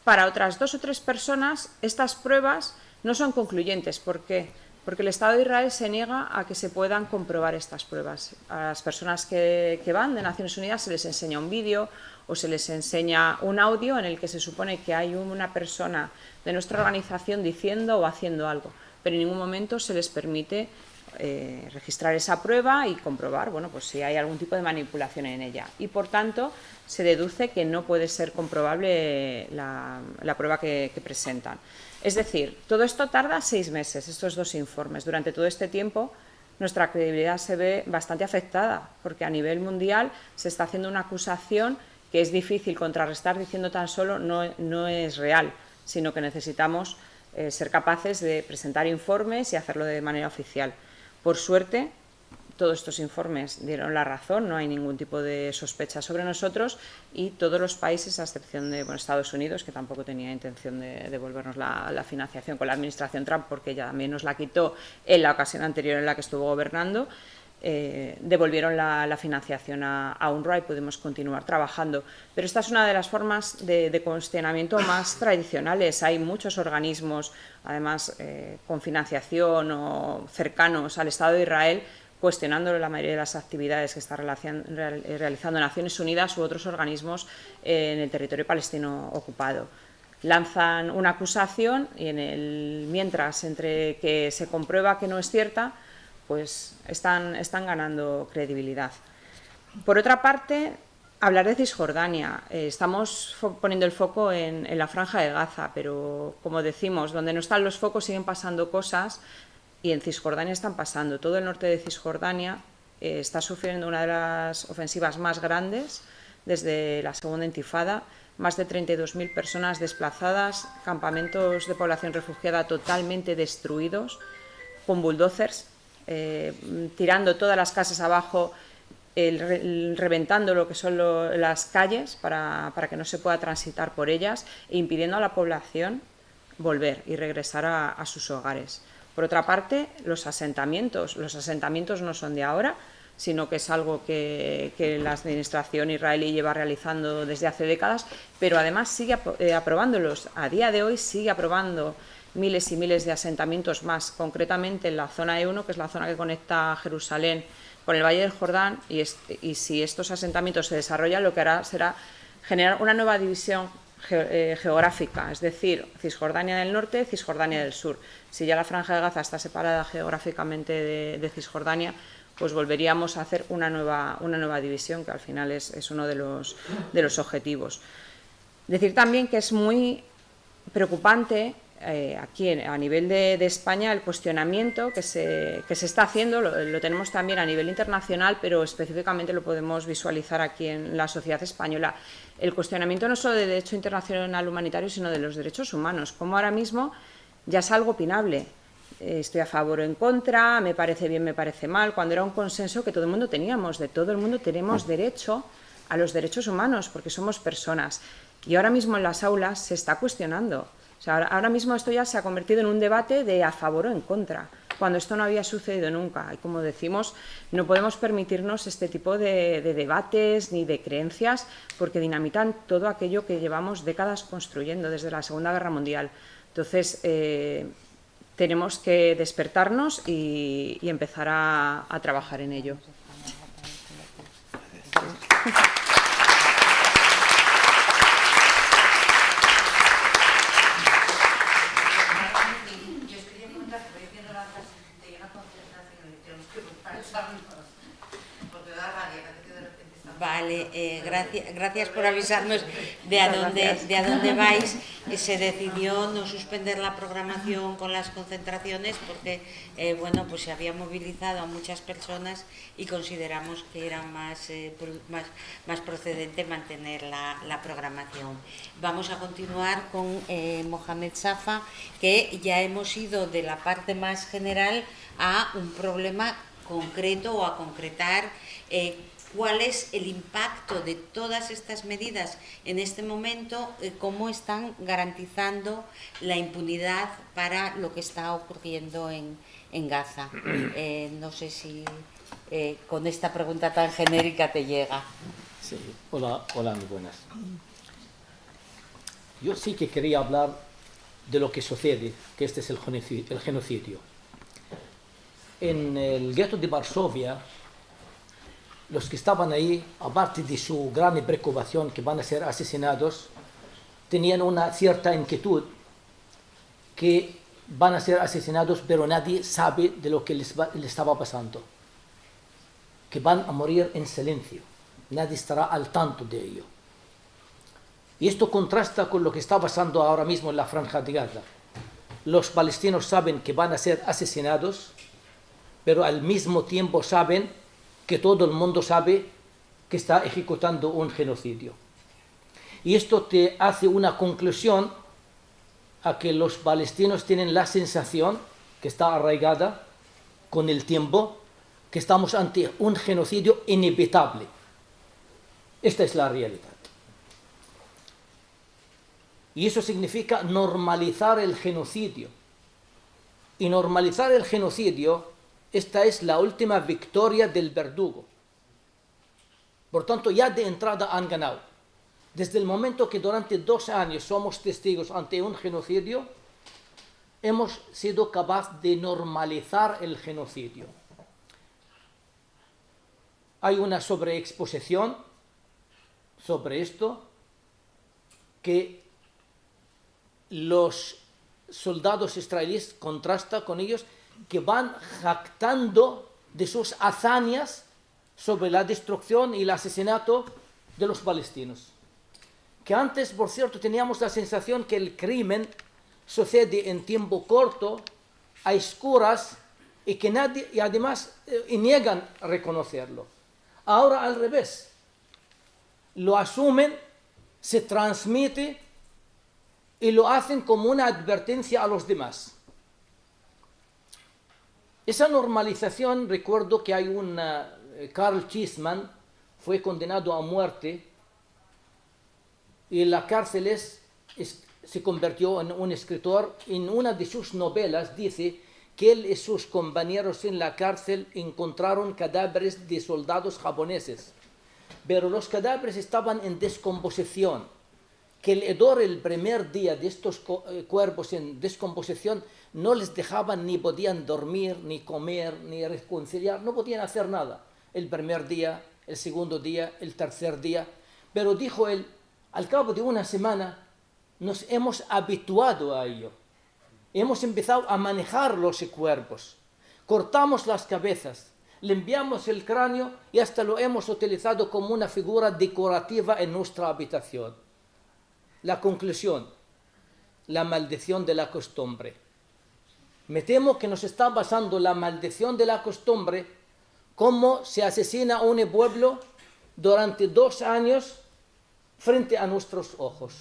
para otras 2 o 3 personas estas pruebas no son concluyentes. ¿Por qué? Porque el Estado de Israel se niega a que se puedan comprobar estas pruebas. A las personas que van de Naciones Unidas se les enseña un vídeo o se les enseña un audio en el que se supone que hay una persona de nuestra organización diciendo o haciendo algo, pero en ningún momento se les permite registrar esa prueba y comprobar, bueno, pues si hay algún tipo de manipulación en ella. Y por tanto se deduce que no puede ser comprobable la prueba que presentan. Es decir, todo esto tarda 6 meses, estos 2 informes. Durante todo este tiempo nuestra credibilidad se ve bastante afectada, porque a nivel mundial se está haciendo una acusación que es difícil contrarrestar diciendo tan solo no es real, sino que necesitamos ser capaces de presentar informes y hacerlo de manera oficial. Por suerte, todos estos informes dieron la razón, no hay ningún tipo de sospecha sobre nosotros y todos los países, a excepción de Estados Unidos, que tampoco tenía intención de devolvernos la financiación con la administración Trump, porque ya también nos la quitó en la ocasión anterior en la que estuvo gobernando, devolvieron la financiación a UNRWA y pudimos continuar trabajando. Pero esta es una de las formas de cuestionamiento más tradicionales. Hay muchos organismos, además con financiación o cercanos al Estado de Israel, cuestionando la mayoría de las actividades que está realizando Naciones Unidas u otros organismos en el territorio palestino ocupado. Lanzan una acusación y mientras entre que se comprueba que no es cierta, pues están ganando credibilidad. Por otra parte, hablar de Cisjordania. Estamos poniendo el foco en la Franja de Gaza, pero como decimos, donde no están los focos siguen pasando cosas y en Cisjordania están pasando. Todo el norte de Cisjordania está sufriendo una de las ofensivas más grandes desde la segunda intifada. Más de 32.000 personas desplazadas, campamentos de población refugiada totalmente destruidos, con bulldozers, tirando todas las casas abajo, reventando lo que son las calles para que no se pueda transitar por ellas e impidiendo a la población volver y regresar a sus hogares. Por otra parte, los asentamientos no son de ahora, sino que es algo que la administración israelí lleva realizando desde hace décadas, pero además sigue aprobándolos. A día de hoy sigue aprobando miles y miles de asentamientos más, concretamente en la zona E1, que es la zona que conecta Jerusalén con el Valle del Jordán, y si estos asentamientos se desarrollan, lo que hará será generar una nueva división geográfica, es decir, Cisjordania del norte, Cisjordania del sur. Si ya la Franja de Gaza está separada geográficamente de Cisjordania, pues volveríamos a hacer una nueva división, que al final es uno de los objetivos. Decir también que es muy preocupante aquí a nivel de España el cuestionamiento que se está haciendo, lo tenemos también a nivel internacional, pero específicamente lo podemos visualizar aquí en la sociedad española. El cuestionamiento no solo de derecho internacional humanitario, sino de los derechos humanos, como ahora mismo ya es algo opinable. Estoy a favor o en contra, me parece bien, me parece mal, cuando era un consenso que todo el mundo teníamos, de todo el mundo tenemos derecho a los derechos humanos, porque somos personas. Y ahora mismo en las aulas se está cuestionando. O sea, ahora mismo esto ya se ha convertido en un debate de a favor o en contra, cuando esto no había sucedido nunca. Y como decimos, no podemos permitirnos este tipo de debates ni de creencias, porque dinamitan todo aquello que llevamos décadas construyendo desde la Segunda Guerra Mundial. Entonces, tenemos que despertarnos y empezar a trabajar en ello. Yo os quería preguntar, que vais viendo la clase de una concentración y tenemos que pensarnos, porque da rabia que de repente estamos... Vale, gracias por avisarnos de a dónde vais. Se decidió no suspender la programación con las concentraciones porque bueno, pues se había movilizado a muchas personas y consideramos que era más procedente mantener la programación. Vamos a continuar con Mohamed Safa, que ya hemos ido de la parte más general a un problema concreto o a concretar cuál es el impacto de todas estas medidas en este momento, cómo están garantizando la impunidad para lo que está ocurriendo en Gaza. No sé si con esta pregunta tan genérica te llega. Sí, hola, muy buenas. Yo sí que quería hablar de lo que sucede, que este es el genocidio. En el gueto de Varsovia, los que estaban ahí, aparte de su gran preocupación que van a ser asesinados, tenían una cierta inquietud que van a ser asesinados, pero nadie sabe de lo que les estaba pasando. Que van a morir en silencio. Nadie estará al tanto de ello. Y esto contrasta con lo que está pasando ahora mismo en la Franja de Gaza. Los palestinos saben que van a ser asesinados, pero al mismo tiempo saben que todo el mundo sabe que está ejecutando un genocidio. Y esto te hace una conclusión a que los palestinos tienen la sensación, que está arraigada con el tiempo, que estamos ante un genocidio inevitable. Esta es la realidad. Y eso significa normalizar el genocidio. Y normalizar el genocidio, esta es la última victoria del verdugo. Por tanto, ya de entrada han ganado. Desde el momento que durante 2 años somos testigos ante un genocidio, hemos sido capaces de normalizar el genocidio. Hay una sobreexposición sobre esto que los soldados israelíes contrastan con ellos, que van jactando de sus hazañas sobre la destrucción y el asesinato de los palestinos. Que antes, por cierto, teníamos la sensación que el crimen sucede en tiempo corto, a escuras, y que nadie, y además y niegan reconocerlo. Ahora al revés, lo asumen, se transmite y lo hacen como una advertencia a los demás. Esa normalización, recuerdo que hay Karl Cheeseman, fue condenado a muerte y en la cárcel se convirtió en un escritor. En una de sus novelas dice que él y sus compañeros en la cárcel encontraron cadáveres de soldados japoneses, pero los cadáveres estaban en descomposición, que el hedor el primer día de estos cuerpos en descomposición no les dejaban, ni podían dormir, ni comer, ni reconciliar, no podían hacer nada. El primer día, el segundo día, el tercer día. Pero dijo él, al cabo de una semana nos hemos habituado a ello. Hemos empezado a manejar los cuerpos. Cortamos las cabezas, limpiamos el cráneo y hasta lo hemos utilizado como una figura decorativa en nuestra habitación. La conclusión, la maldición de la costumbre. Me temo que nos está pasando la maldición de la costumbre, como se asesina a un pueblo durante 2 años frente a nuestros ojos.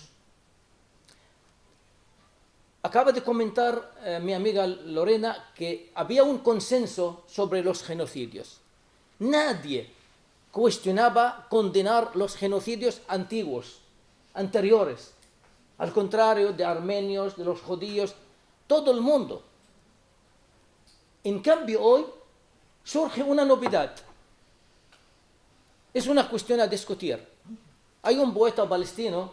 Acaba de comentar mi amiga Lorena que había un consenso sobre los genocidios. Nadie cuestionaba condenar los genocidios antiguos, anteriores, al contrario de armenios, de los judíos, todo el mundo. En cambio hoy surge una novedad. Es una cuestión a discutir. Hay un poeta palestino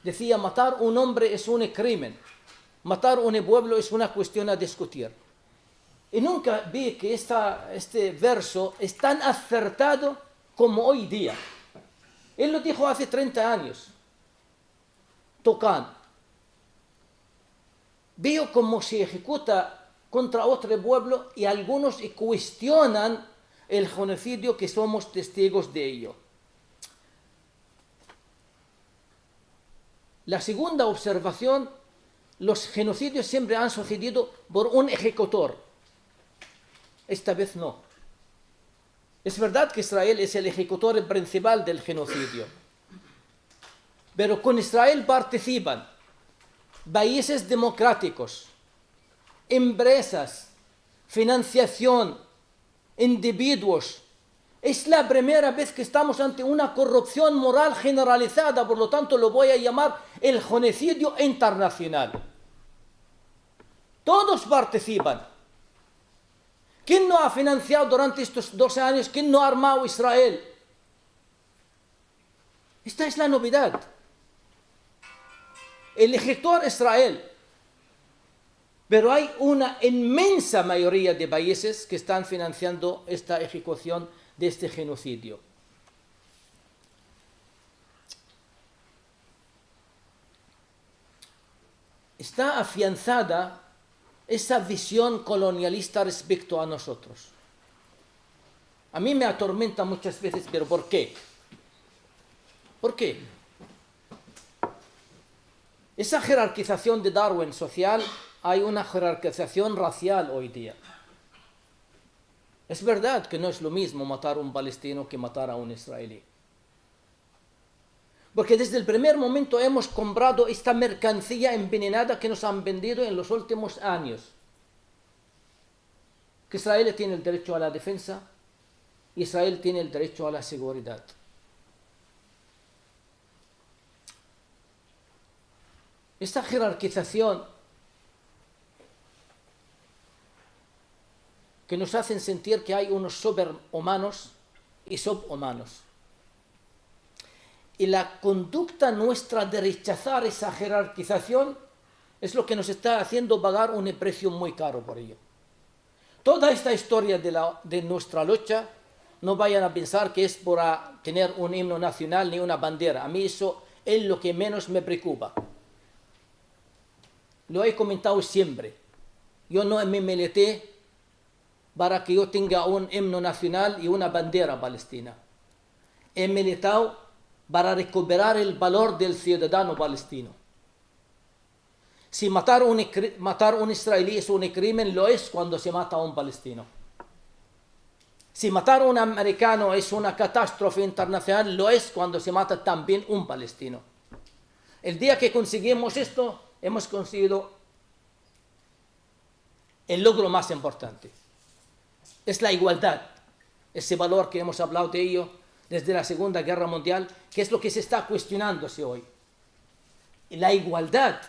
que decía, matar un hombre es un crimen, matar un pueblo es una cuestión a discutir. Y nunca vi que este verso es tan acertado como hoy día. Él lo dijo hace 30 años. Tocán. Veo cómo se ejecuta contra otro pueblo y algunos cuestionan el genocidio, que somos testigos de ello. La segunda observación, los genocidios siempre han sucedido por un ejecutor. Esta vez no. Es verdad que Israel es el ejecutor principal del genocidio, pero con Israel participan países democráticos, empresas, financiación, individuos. Es la primera vez que estamos ante una corrupción moral generalizada, por lo tanto lo voy a llamar el genocidio internacional. Todos participan. ¿Quién no ha financiado durante estos 12 años? ¿Quién no ha armado Israel? Esta es la novedad. El ejecutor es Israel. Pero hay una inmensa mayoría de países que están financiando esta ejecución de este genocidio. Está afianzada esa visión colonialista respecto a nosotros. A mí me atormenta muchas veces, pero ¿por qué? ¿Por qué? Esa jerarquización de Darwin social, hay una jerarquización racial hoy día. Es verdad que no es lo mismo matar a un palestino que matar a un israelí. Porque desde el primer momento hemos comprado esta mercancía envenenada que nos han vendido en los últimos años. Que Israel tiene el derecho a la defensa, y Israel tiene el derecho a la seguridad. Esta jerarquización que nos hacen sentir que hay unos superhumanos y subhumanos. Y la conducta nuestra de rechazar esa jerarquización es lo que nos está haciendo pagar un precio muy caro por ello. Toda esta historia de nuestra lucha, no vayan a pensar que es por tener un himno nacional ni una bandera. A mí eso es lo que menos me preocupa. Lo he comentado siempre. Yo no me milité para que yo tenga un himno nacional y una bandera palestina. He militado para recuperar el valor del ciudadano palestino. Si matar a un israelí es un crimen, lo es cuando se mata a un palestino. Si matar a un americano es una catástrofe internacional, lo es cuando se mata también un palestino. El día que conseguimos esto, hemos conseguido el logro más importante. Es la igualdad, ese valor que hemos hablado de ello desde la Segunda Guerra Mundial, que es lo que se está cuestionándose hoy. La igualdad.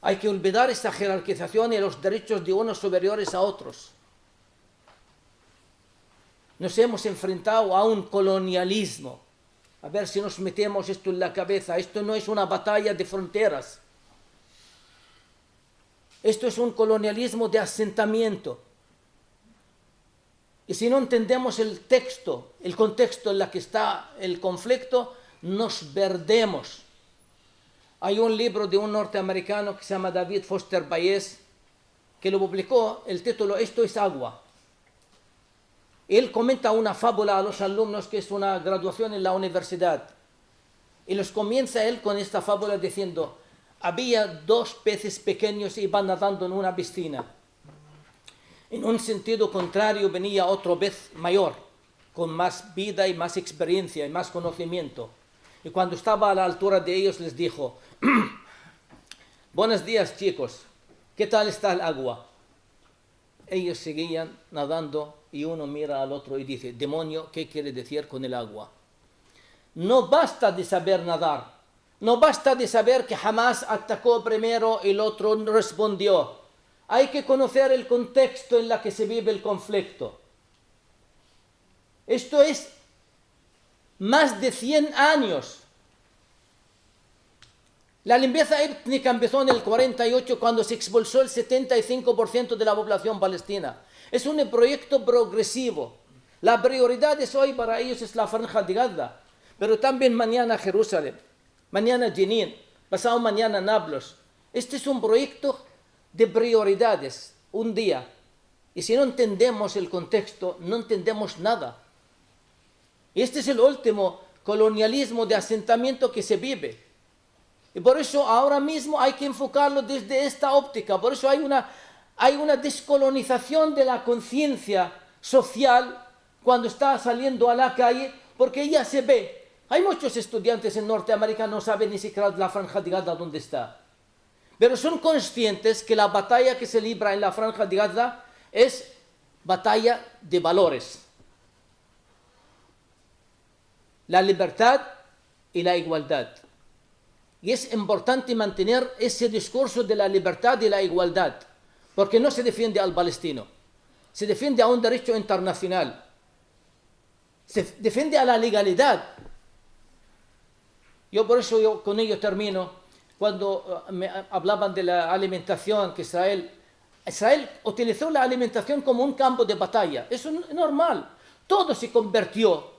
Hay que olvidar esta jerarquización y los derechos de unos superiores a otros. Nos hemos enfrentado a un colonialismo. A ver si nos metemos esto en la cabeza. Esto no es una batalla de fronteras. Esto es un colonialismo de asentamiento. Y si no entendemos el texto, el contexto en el que está el conflicto, nos perdemos. Hay un libro de un norteamericano que se llama David Foster Wallace, que lo publicó, el título Esto es agua. Él comenta una fábula a los alumnos que es una graduación en la universidad. Y los comienza él con esta fábula diciendo, había 2 peces pequeños y iban nadando en una piscina. En un sentido contrario venía otro pez mayor, con más vida y más experiencia y más conocimiento. Y cuando estaba a la altura de ellos les dijo, buenos días chicos, ¿qué tal está el agua? Ellos seguían nadando y uno mira al otro y dice, demonio, ¿qué quiere decir con el agua? No basta de saber nadar, no basta de saber que Hamas atacó primero y el otro respondió. Hay que conocer el contexto en el que se vive el conflicto. Esto es más de 100 años. La limpieza étnica empezó en el 48 cuando se expulsó el 75% de la población palestina. Es un proyecto progresivo. La prioridad hoy para ellos es la Franja de Gaza, pero también mañana Jerusalén, mañana Jenin, pasado mañana Nablus. Este es un proyecto de prioridades, un día. Y si no entendemos el contexto, no entendemos nada. Este es el último colonialismo de asentamiento que se vive. Y por eso ahora mismo hay que enfocarlo desde esta óptica. Por eso hay una descolonización de la conciencia social cuando está saliendo a la calle, porque ya se ve. Hay muchos estudiantes en Norteamérica que no saben ni siquiera la Franja de Gaza dónde está. Pero son conscientes que la batalla que se libra en la Franja de Gaza es batalla de valores. La libertad y la igualdad. Y es importante mantener ese discurso de la libertad y la igualdad, porque no se defiende al palestino, se defiende a un derecho internacional, se defiende a la legalidad. Por eso con ello termino. Cuando me hablaban de la alimentación, que Israel utilizó la alimentación como un campo de batalla. Eso es normal. Todo se convirtió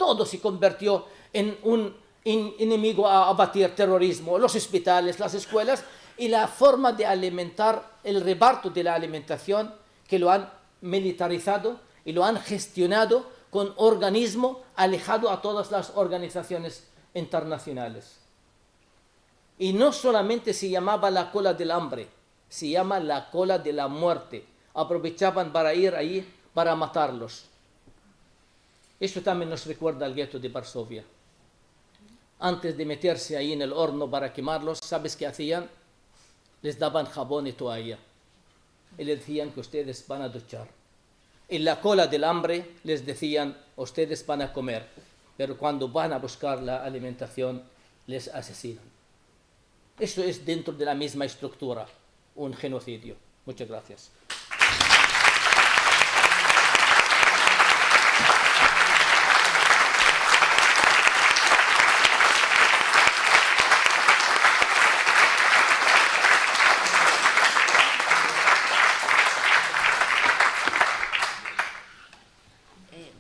en un enemigo a abatir, terrorismo, los hospitales, las escuelas, y la forma de alimentar, el reparto de la alimentación, que lo han militarizado y lo han gestionado con organismo alejado a todas las organizaciones internacionales. Y no solamente se llamaba la cola del hambre, se llama la cola de la muerte. Aprovechaban para ir ahí para matarlos. Eso también nos recuerda al gueto de Varsovia. Antes de meterse ahí en el horno para quemarlos, ¿sabes qué hacían? Les daban jabón y toalla. Y les decían que ustedes van a duchar. En la cola del hambre les decían, ustedes van a comer. Pero cuando van a buscar la alimentación, les asesinan. Eso es dentro de la misma estructura, un genocidio. Muchas gracias.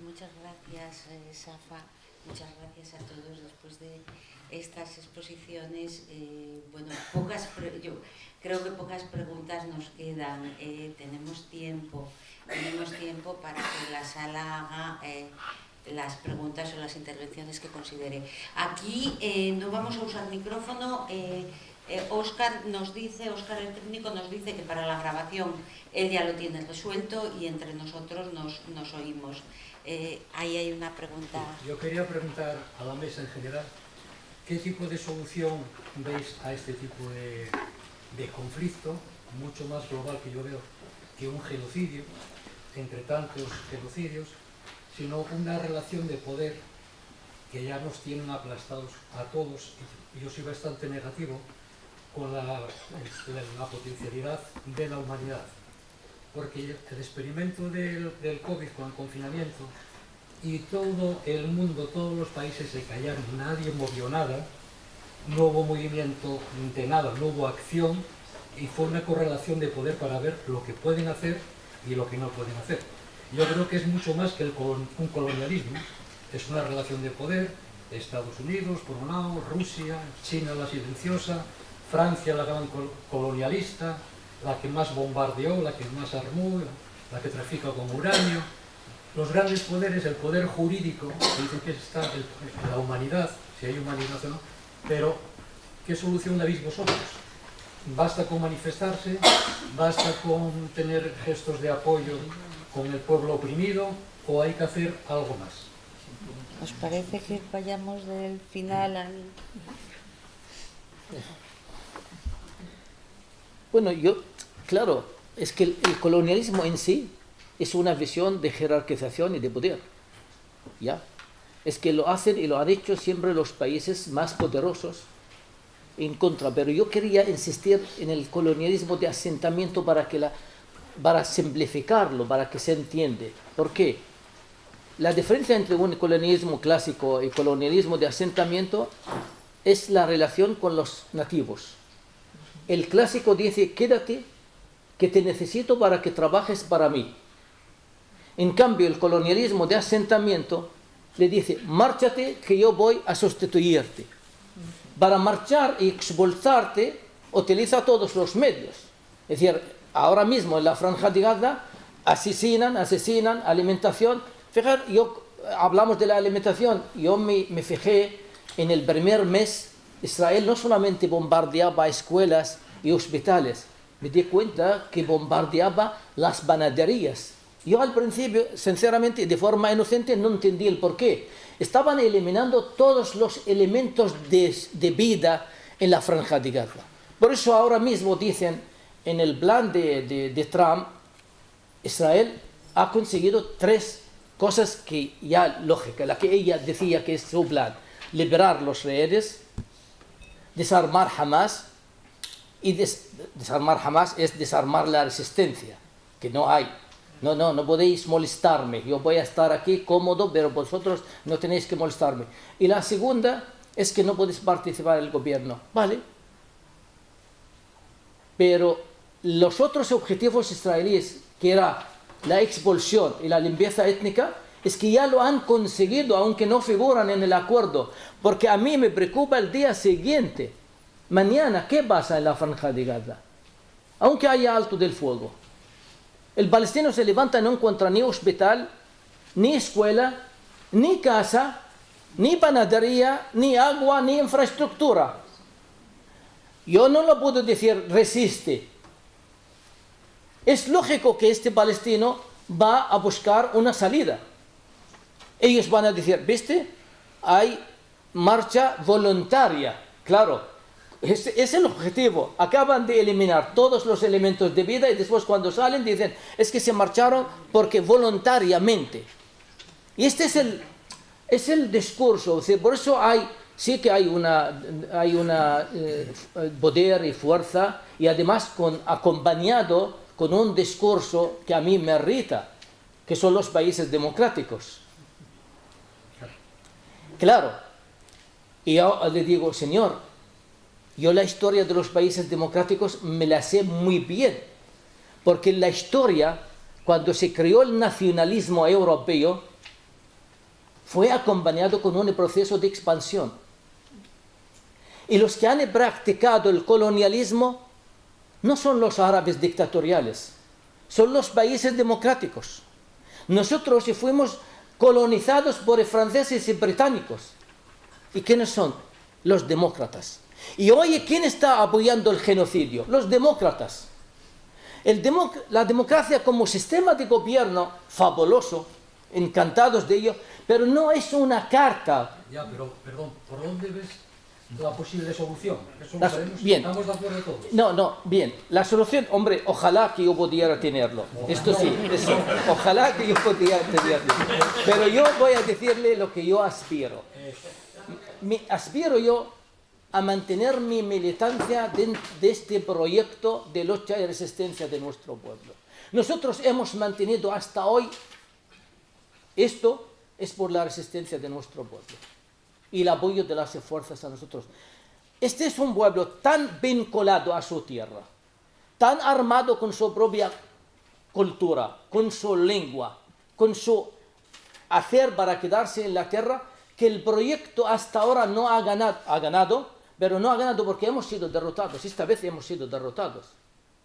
Muchas gracias, Safa. Muchas gracias a todos. Después de estas exposiciones, yo creo que pocas preguntas nos quedan. Tenemos tiempo para que la sala haga las preguntas o las intervenciones que considere. Aquí no vamos a usar micrófono. Óscar el técnico nos dice que para la grabación él ya lo tiene resuelto y entre nosotros nos oímos. Ahí hay una pregunta. Yo quería preguntar a la mesa en general, ¿qué tipo de solución veis a este tipo de conflicto, mucho más global que yo veo que un genocidio, entre tantos genocidios, sino una relación de poder que ya nos tienen aplastados a todos? Y yo soy bastante negativo con la potencialidad de la humanidad, porque el experimento del COVID con el confinamiento y todo el mundo, todos los países se callaron, nadie movió nada, no hubo movimiento de nada, no hubo acción, y fue una correlación de poder para ver lo que pueden hacer y lo que no pueden hacer. Yo creo que es mucho más que un colonialismo, es una relación de poder. Estados Unidos, por un lado, Rusia, China la silenciosa, Francia la gran colonialista, la que más bombardeó, la que más armó, la que trafica con uranio. Los grandes poderes, el poder jurídico, que dicen que está en la humanidad, si hay humanidad o no, pero ¿qué solución dais vosotros? ¿Basta con manifestarse? ¿Basta con tener gestos de apoyo con el pueblo oprimido? ¿O hay que hacer algo más? ¿Os parece que vayamos del final al...? Bueno, claro, es que el colonialismo en sí es una visión de jerarquización y de poder, ¿ya? Es que lo hacen y lo han hecho siempre los países más poderosos en contra, pero yo quería insistir en el colonialismo de asentamiento para simplificarlo, para que se entiende. ¿Por qué? La diferencia entre un colonialismo clásico y colonialismo de asentamiento es la relación con los nativos. El clásico dice, quédate, que te necesito para que trabajes para mí. En cambio, el colonialismo de asentamiento le dice, márchate, que yo voy a sustituirte. Para marchar y expulsarte, utiliza todos los medios. Es decir, ahora mismo en la Franja de Gaza asesinan, alimentación. Fijar, hablamos de la alimentación, yo me fijé en el primer mes, Israel no solamente bombardeaba escuelas y hospitales, me di cuenta que bombardeaba las panaderías. Yo al principio, sinceramente, de forma inocente, no entendí el porqué. Estaban eliminando todos los elementos de vida en la Franja de Gaza. Por eso ahora mismo dicen, en el plan de Trump, Israel ha conseguido 3 cosas que ya lógica, la que ella decía que es su plan: liberar los rehenes, desarmar Hamas, y desarmar Hamas es desarmar la resistencia, que no hay. No podéis molestarme, yo voy a estar aquí cómodo, pero vosotros no tenéis que molestarme. Y la segunda es que no podéis participar en el gobierno, ¿vale? Pero los otros objetivos israelíes, que era la expulsión y la limpieza étnica, es que ya lo han conseguido, aunque no figuran en el acuerdo. Porque a mí me preocupa el día siguiente. Mañana, ¿qué pasa en la Franja de Gaza? Aunque haya alto del fuego. El palestino se levanta y no encuentra ni hospital, ni escuela, ni casa, ni panadería, ni agua, ni infraestructura. Yo no lo puedo decir, resiste. Es lógico que este palestino va a buscar una salida. Ellos van a decir, ¿viste? Hay marcha voluntaria. Claro, es el objetivo. Acaban de eliminar todos los elementos de vida y después cuando salen dicen, es que se marcharon porque voluntariamente. Y este es el discurso. O sea, por eso sí que hay una poder y fuerza, y además acompañado con un discurso que a mí me irrita, que son los países democráticos. Claro, y yo le digo, señor, yo la historia de los países democráticos me la sé muy bien, porque en la historia, cuando se creó el nacionalismo europeo, fue acompañado con un proceso de expansión. Y los que han practicado el colonialismo no son los árabes dictatoriales, son los países democráticos. Nosotros, si fuimos colonizados por franceses y británicos. ¿Y quiénes son? Los demócratas. Y oye, ¿quién está apoyando el genocidio? Los demócratas. La democracia como sistema de gobierno, fabuloso, encantados de ello, pero no es una carta. Ya, pero, perdón, ¿por dónde ves la posible solución? Eso La- lo sabemos, bien. estamos de acuerdo todos. No, bien. La solución, hombre, ojalá que yo pudiera tenerlo. Esto sí, eso. Ojalá que yo pudiera tenerlo. Pero yo voy a decirle lo que yo aspiro. Aspiro yo a mantener mi militancia de este proyecto de lucha y resistencia de nuestro pueblo. Nosotros hemos mantenido hasta hoy, esto es por la resistencia de nuestro pueblo y el apoyo de las fuerzas a nosotros. Este es un pueblo tan vinculado a su tierra, tan armado con su propia cultura, con su lengua, con su hacer para quedarse en la tierra, que el proyecto hasta ahora no ha ganado, pero no ha ganado porque hemos sido derrotados. Esta vez hemos sido derrotados.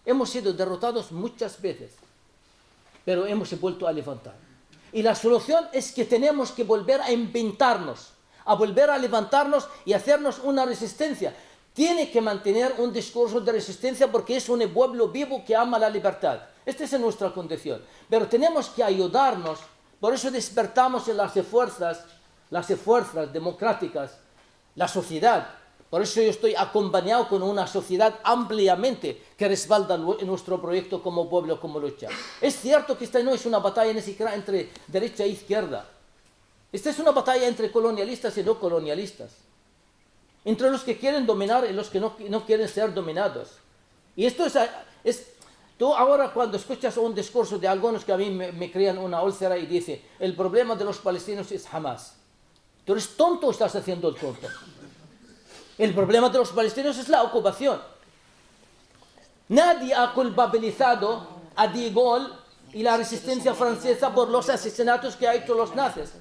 Hemos sido derrotados muchas veces, pero hemos vuelto a levantar. Y la solución es que tenemos que volver a inventarnos, a volver a levantarnos y hacernos una resistencia. Tiene que mantener un discurso de resistencia porque es un pueblo vivo que ama la libertad. Esta es nuestra condición. Pero tenemos que ayudarnos, por eso despertamos en las fuerzas democráticas, la sociedad. Por eso yo estoy acompañado con una sociedad ampliamente que respalda nuestro proyecto como pueblo, como lucha. Es cierto que esta no es una batalla ni siquiera entre derecha e izquierda. Esta es una batalla entre colonialistas y no colonialistas. Entre los que quieren dominar y los que no quieren ser dominados. Y esto es tú ahora cuando escuchas un discurso de algunos que a mí me crean una úlcera y dice el problema de los palestinos es Hamas. ¿Tú eres tonto o estás haciendo el tonto? El problema de los palestinos es la ocupación. Nadie ha culpabilizado a De Gaulle y la resistencia francesa por los asesinatos que ha hecho los nazis.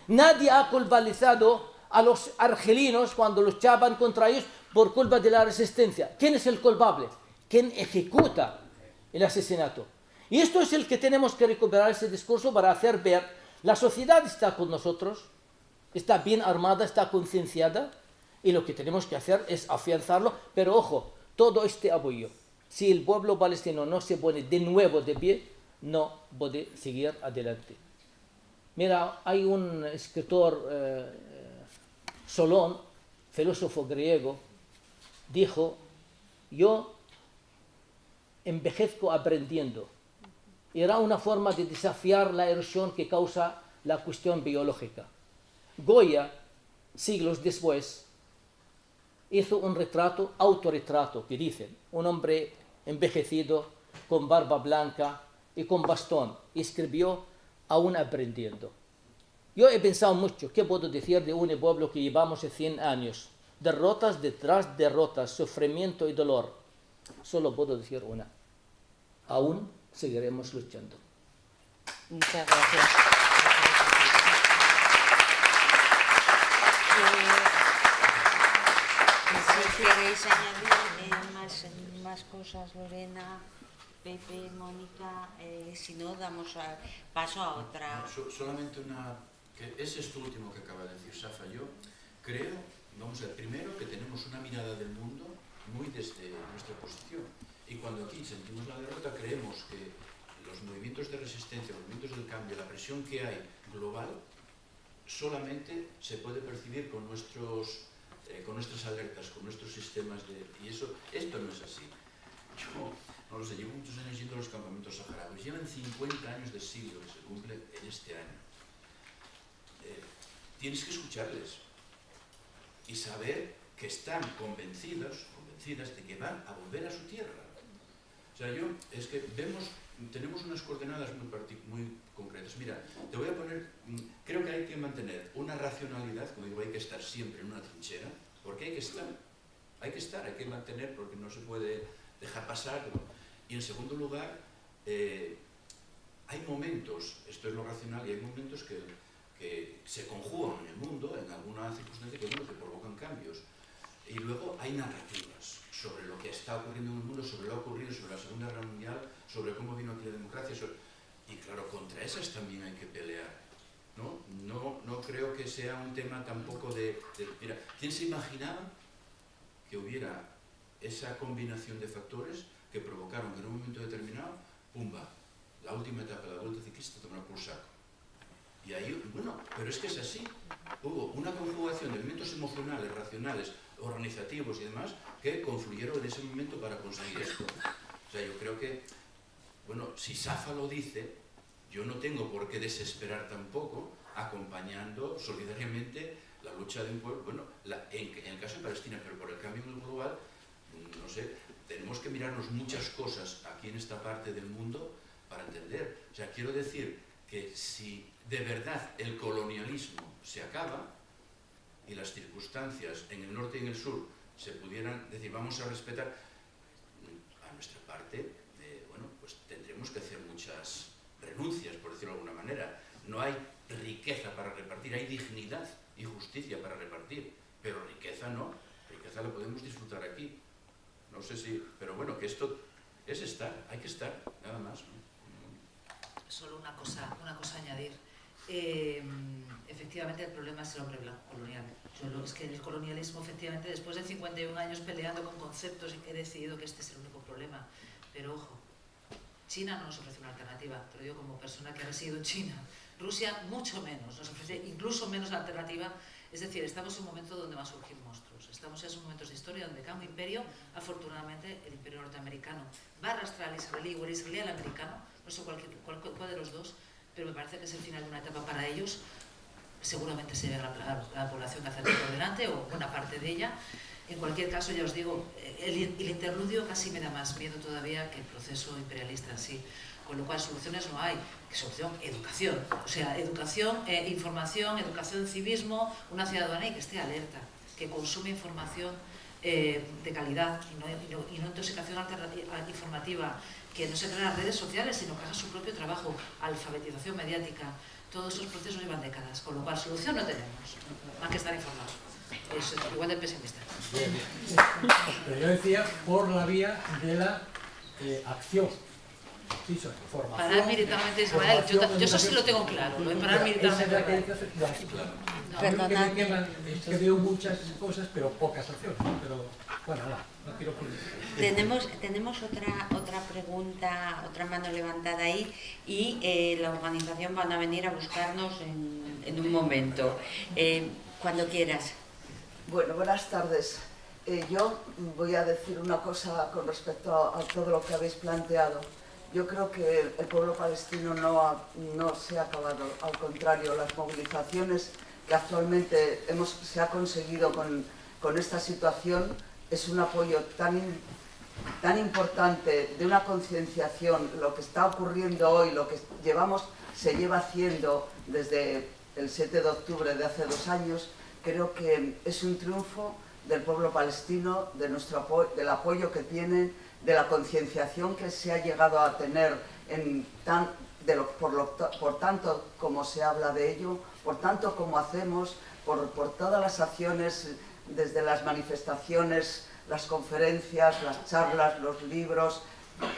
Nadie ha culpabilizado a los argelinos cuando luchaban contra ellos por culpa de la resistencia. ¿Quién es el culpable? ¿Quién ejecuta el asesinato? Y esto es el que tenemos que recuperar ese discurso para hacer ver. La sociedad está con nosotros, está bien armada, está concienciada. Y lo que tenemos que hacer es afianzarlo, pero ojo, todo este apoyo, si el pueblo palestino no se pone de nuevo de pie, no puede seguir adelante. Mira, hay un escritor, Solón, filósofo griego, dijo, yo envejezco aprendiendo. Era una forma de desafiar la erosión que causa la cuestión biológica. Goya, siglos después, hizo un retrato, autorretrato, que dicen, un hombre envejecido, con barba blanca y con bastón, y escribió aún aprendiendo. Yo he pensado mucho, ¿qué puedo decir de un pueblo que llevamos 100 años? Derrotas detrás de derrotas, sufrimiento y dolor. Solo puedo decir una, aún seguiremos luchando. Muchas gracias. Si queréis añadir más cosas, Lorena, Pepe, Mónica, si no, damos paso a otra. Solamente que es esto último que acaba de decir Safa. Yo creo, vamos a ver, primero que tenemos una mirada del mundo muy desde nuestra posición. Y cuando aquí sentimos la derrota, creemos que los movimientos de resistencia, los movimientos del cambio, la presión que hay global, solamente se puede percibir con nuestras alertas, con nuestros sistemas y esto no es así. Yo, no lo sé, llevo muchos años yendo a los campamentos saharauis, llevan 50 años de siglo que se cumple en este año. Tienes que escucharles y saber que están convencidas de que van a volver a su tierra. O sea, es que tenemos unas coordenadas muy concretas. Mira, te voy a poner, creo que hay que mantener una racionalidad, como digo, hay que estar siempre en una trinchera, porque hay que mantener, porque no se puede dejar pasar. Y en segundo lugar, hay momentos, esto es lo racional, y hay momentos que se conjugan en el mundo, en alguna circunstancia que provocan cambios. Y luego hay narrativas sobre lo que está ocurriendo en el mundo, sobre lo ocurrido, sobre la Segunda Guerra Mundial, sobre cómo vino aquí la democracia. Y claro, contra esas también hay que pelear. No creo que sea un tema tampoco de... Mira, ¿quién se imaginaba que hubiera esa combinación de factores que provocaron que en un momento determinado, ¡pumba!, la última etapa de la Vuelta Ciclista tomara por saco? Y ahí, bueno, pero es que es así. Hubo una conjugación de elementos emocionales, racionales, organizativos y demás que confluyeron en ese momento para conseguir esto. O sea, yo creo que, bueno, si Safa lo dice, yo no tengo por qué desesperar tampoco acompañando solidariamente la lucha de un pueblo, bueno, en el caso de Palestina, pero por el cambio global, no sé, tenemos que mirarnos muchas cosas aquí en esta parte del mundo para entender. O sea, quiero decir que si de verdad el colonialismo se acaba y las circunstancias en el norte y en el sur se pudieran decir, vamos a respetar a nuestra parte, bueno, pues tendremos que hacer muchas renuncias, por decirlo de alguna manera. No hay riqueza para repartir, hay dignidad y justicia para repartir, pero riqueza no, riqueza la podemos disfrutar aquí. No sé si, pero bueno, que esto es estar, hay que estar, nada más, ¿no? Solo una cosa a añadir. Efectivamente el problema es el hombre blanco colonial. Es que el colonialismo, efectivamente, después de 51 años peleando con conceptos, he decidido que este es el único problema. Pero ojo, China no nos ofrece una alternativa, te lo digo como persona que ha residido en China. Rusia mucho menos, nos ofrece incluso menos alternativa. Es decir, estamos en un momento donde van a surgir monstruos. Estamos en esos momentos de historia donde cada imperio, afortunadamente, el imperio norteamericano va a arrastrar al israelí o el israelí al americano, no sé cuál de los dos, pero me parece que es el final de una etapa para ellos. Seguramente se ve la población que hace por delante o buena parte de ella. En cualquier caso, ya os digo, el interludio casi me da más miedo todavía que el proceso imperialista en sí. Con lo cual, soluciones no hay. ¿Qué solución? Educación. O sea, educación, información, educación, civismo, una ciudadanía que esté alerta, que consume información de calidad y no intoxicación informativa, que no se crea en las redes sociales, sino que haga su propio trabajo, alfabetización mediática. Todos esos procesos llevan décadas, con lo cual solución no tenemos, más que estar informados. Es igual de pesimista. Pero yo decía por la vía de la acción. Sí, formación. Parar militarmente Israel, yo eso sí lo tengo claro, lo de parar militarmente Israel. Perdonad. Es que veo muchas cosas, pero pocas acciones. Pero bueno, no quiero Tenemos otra pregunta, otra mano levantada ahí, y la organización van a venir a buscarnos en un momento. Cuando quieras. Bueno, buenas tardes. Yo voy a decir una cosa con respecto a todo lo que habéis planteado. Yo creo que el pueblo palestino no se ha acabado, al contrario, las movilizaciones que actualmente se ha conseguido con esta situación es un apoyo tan importante, de una concienciación, lo que está ocurriendo hoy, lo que se lleva haciendo desde el 7 de octubre de hace 2 años, creo que es un triunfo del pueblo palestino, del apoyo que tienen, de la concienciación que se ha llegado a tener por tanto como se habla de ello, por tanto como hacemos, por todas las acciones, desde las manifestaciones, las conferencias, las charlas, los libros,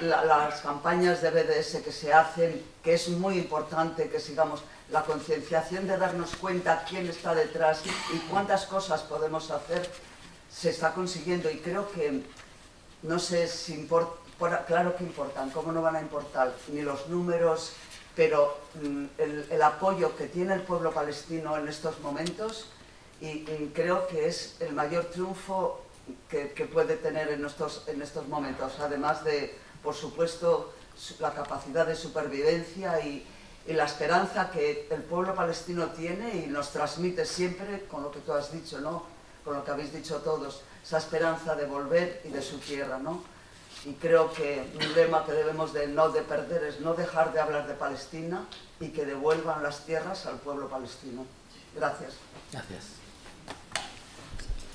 las campañas de BDS que se hacen, que es muy importante que sigamos la concienciación de darnos cuenta quién está detrás y cuántas cosas podemos hacer, se está consiguiendo. Y creo que, no sé si importa, claro que importan, cómo no van a importar ni los números, pero el apoyo que tiene el pueblo palestino en estos momentos, y creo que es el mayor triunfo que puede tener en estos momentos, además de, por supuesto, la capacidad de supervivencia y la esperanza que el pueblo palestino tiene y nos transmite siempre, con lo que tú has dicho, ¿no? Con lo que habéis dicho todos, esa esperanza de volver y de su tierra, ¿no? Y creo que un lema que debemos de perder es no dejar de hablar de Palestina y que devuelvan las tierras al pueblo palestino. Gracias. Gracias.